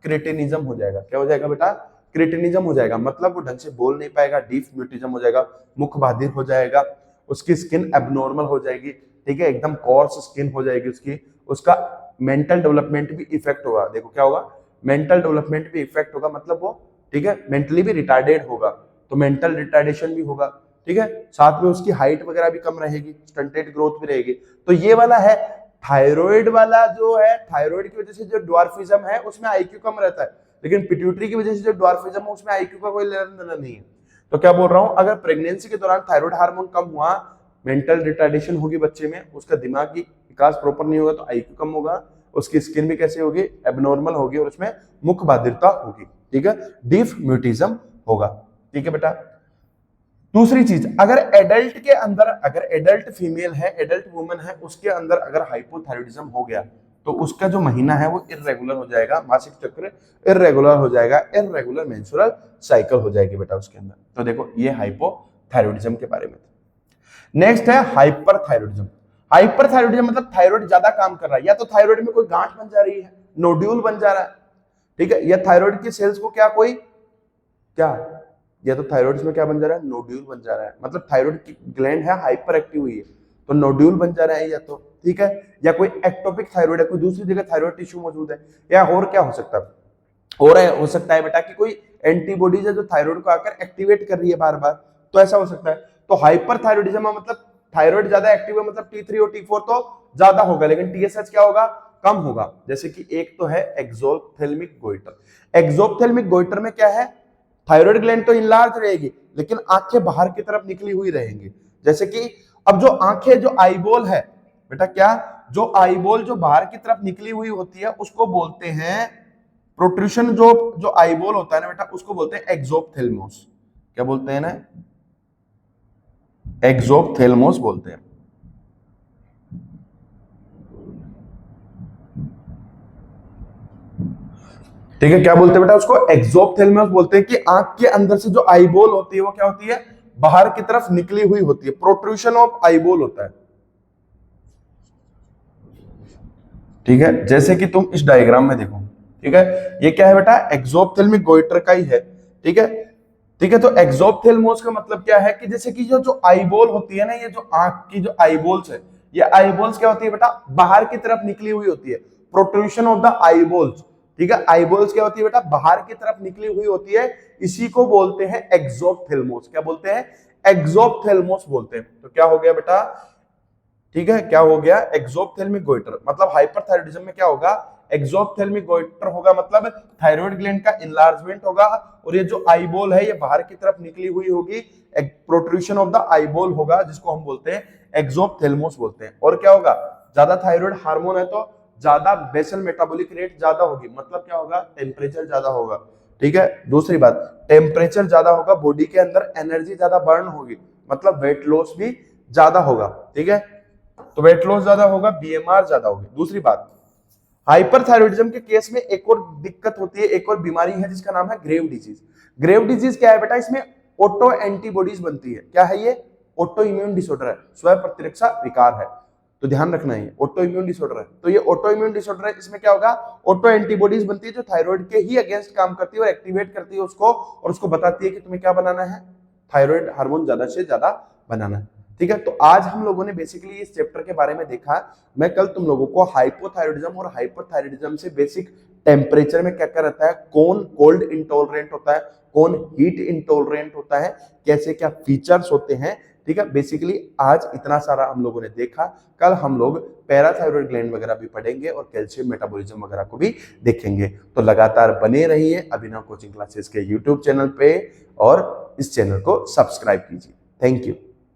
क्रेटिनिज्म हो जाएगा। क्या हो जाएगा बेटा? क्रेटिनिज्म हो जाएगा। मतलब वो ढंग से बोल नहीं पाएगा, डीफ म्यूटिज्म हो जाएगा, मुख बाधिर हो जाएगा, उसकी स्किन एबनॉर्मल हो जाएगी। ठीक है, एकदम कोर्स स्किन हो जाएगी उसकी। उसका मेंटल डेवलपमेंट भी इफेक्ट होगा। देखो क्या होगा? मेंटल डेवलपमेंट भी इफेक्ट होगा, मतलब वो ठीक है मेंटली भी रिटार्डेड होगा, तो मेंटल रिटार्डेशन भी होगा। ठीक है, साथ में उसकी हाइट वगैरह भी कम रहेगी, स्टंटेड ग्रोथ भी रहेगी। तो ये वाला है थायराइड वाला, जो है थायराइड की वजह से जो ड्वार्फिज्म है उसमें आईक्यू कम रहता है, लेकिन पिट्यूटरी की वजह से जो ड्वार्फिज्म है उसमें आईक्यू का कोई लेना देना नहीं है। तो क्या बोल रहा हूं, अगर प्रेगनेंसी के दौरान थायराइड हार्मोन कम हुआ, मेंटल रिटार्डेशन होगी बच्चे में, उसका दिमागी विकास प्रॉपर नहीं होगा तो आईक्यू कम होगा, उसकी स्किन भी कैसे होगी, एबनॉर्मल होगी, और उसमें मुख बधिरता होगी, ठीक है, डीफ म्यूटिज्म होगा, ठीक है बेटा। दूसरी चीज, अगर एडल्ट के अंदर, अगर एडल्ट फीमेल है, एडल्ट वुमन है, उसके अंदर अगर हाइपोथायराइडिज्म हो गया तो उसका जो महीना है वो इर्रेगुलर हो जाएगा, मासिक चक्र इर्रेगुलर हो जाएगा, इर्रेगुलर मेंस्ट्रुअल साइकिल हो जाएगी बेटा उसके अंदर। तो देखो ये हाइपोथायराइडिज्म के बारे में। नेक्स्ट है हाइपरथायराइडिज्म। हाइपरथायराइडिज्म मतलब थायराइड ज्यादा काम कर रहा है, या तो थायराइड में कोई गांठ बन जा रही है, नोड्यूल बन जा रहा है, ठीक है, या थायराइड की सेल्स को क्या कोई क्या, या तो थायराइड में क्या बन जा रहा है, नोड्यूल बन जा रहा है, मतलब थायराइड की ग्लैंड है हाइपर एक्टिव हुई है तो नोड्यूल बन जा रहा है, या तो ठीक है, या कोई एक्टोपिक थायराइड है, कोई दूसरी जगह थायराइड टिश्यू मौजूद है, या और क्या हो सकता है, और हो सकता है बेटा कि कोई एंटीबॉडीज है जो थायराइड को आकर एक्टिवेट कर रही है बार बार, तो ऐसा हो सकता है। तो हाइपरथायराइडिज्म मतलब थायराइड ज्यादा एक्टिव है, मतलब T3 और T4 तो ज्यादा होगा, लेकिन TSH क्या होगा, कम होगा। जैसे कि एक तो है एक्सोप्थेल्मिक गोइटर। एक्सोप्थेल्मिक गोइटर में क्या है, थायराइड ग्लैंड तो इनलार्ज रहेगी लेकिन आंखें बाहर की तरफ निकली हुई रहेंगी। जैसे कि अब जो आंखें, जो आईबॉल है बेटा, क्या, जो आईबॉल जो बाहर की तरफ निकली हुई होती है उसको बोलते हैं प्रोट्रूशन, जो आईबॉल होता है ना बेटा उसको बोलते हैं एक्सोप्थेल्मोस। क्या बोलते हैं ना, एक्सोप्थेल्मोस बोलते हैं, ठीक है, क्या बोलते हैं बेटा उसको, एक्सोप्थेल्मस बोलते हैं कि आंख के अंदर से जो आईबॉल होती है वो क्या होती है, बाहर की तरफ निकली हुई होती है, प्रोट्रूशन ऑफ आईबॉल होता है, ठीक है, जैसे कि तुम इस डायग्राम में देखो, ठीक है, ये क्या है बेटा, एक्सोप्थेल्मिक गोइटर का ही है, ठीक है, ठीक है। तो एक्सोप्थेल्मोस का मतलब क्या है कि जैसे कि जो आईबॉल होती है ना, ये जो आंख की जो आईबॉल्स है, ये आईबॉल्स क्या होती है बेटा, बाहर की तरफ निकली हुई होती है, प्रोट्रूशन ऑफ द आईबॉल्स, ठीक है, आईबॉल्स क्या होती है बेटा, बाहर की तरफ निकली हुई होती है, इसी को बोलते हैं एक्सोप्थेल्मोस। क्या बोलते हैं, एक्सोप्थेल्मोस बोलते हैं। तो क्या हो गया बेटा, ठीक है, क्या हो गया, एक्सोप्थेल्मिक गोइटर, मतलब हाइपरथायराइडिज्म में क्या होगा, एक्सोप्थेल्मिक गोइटर होगा, मतलब थायराइड ग्लैंड का इनलार्जमेंट होगा, और ये जो आईबॉल है ये बाहर की तरफ निकली हुई होगी, प्रोट्रूशन ऑफ द आईबॉल होगा, जिसको हम बोलते हैं एक्सोप्थेल्मोस बोलते हैं। और क्या होगा, ज्यादा थायराइड हार्मोन है तो ज्यादा बेसल मेटाबॉलिक रेट ज्यादा होगी, मतलब क्या होगा, टेम्परेचर ज्यादा होगा, ठीक है। दूसरी बात, टेम्परेचर ज्यादा होगा, बॉडी के अंदर एनर्जी ज्यादा बर्न होगी, मतलब वेट लॉस भी ज्यादा होगा, ठीक है, तो वेट लॉस ज्यादा होगा, बीएमआर ज्यादा होगी। दूसरी बात, हाइपरथायराइडिज्म के केस में एक और दिक्कत होती है, एक और बीमारी है जिसका नाम है ग्रेव डिजीज। ग्रेव डिजीज क्या है बेटा, इसमें ऑटो एंटीबॉडीज बनती है। क्या है ये, ऑटो इम्यून डिसऑर्डर है, स्व प्रतिरक्षा विकार है, तो ध्यान रखना है, ऑटो इम्यून डिसऑर्डर है। तो ये ऑटो इम्यून डिसऑर्डर है, इसमें क्या होगा, ऑटो एंटीबॉडीज बनती है जो थायराइड के ही अगेंस्ट काम करती है और एक्टिवेट करती है उसको, और उसको बताती है कि तुम्हें क्या बनाना है, थायराइड हार्मोन ज्यादा से ज्यादा बनाना है, ठीक है। तो आज हम लोगों ने बेसिकली इस चैप्टर के बारे में देखा। मैं कल तुम लोगों को हाइपोथायराइडिज्म और हाइपरथायराइडिज्म से बेसिक टेम्परेचर में क्या क्या रहता है, कौन कोल्ड इंटॉलरेंट होता है, कौन हीट इंटॉलरेंट होता है, कैसे क्या फीचर्स होते हैं, ठीक है। बेसिकली आज इतना सारा हम लोगों ने देखा। कल हम लोग पैराथायरॉयड ग्लैंड वगैरह भी पढ़ेंगे और कैल्शियम मेटाबॉलिज्म वगैरह को भी देखेंगे। तो लगातार बने रहिए अभिनव कोचिंग क्लासेस के यूट्यूब चैनल पे और इस चैनल को सब्सक्राइब कीजिए। Thank you.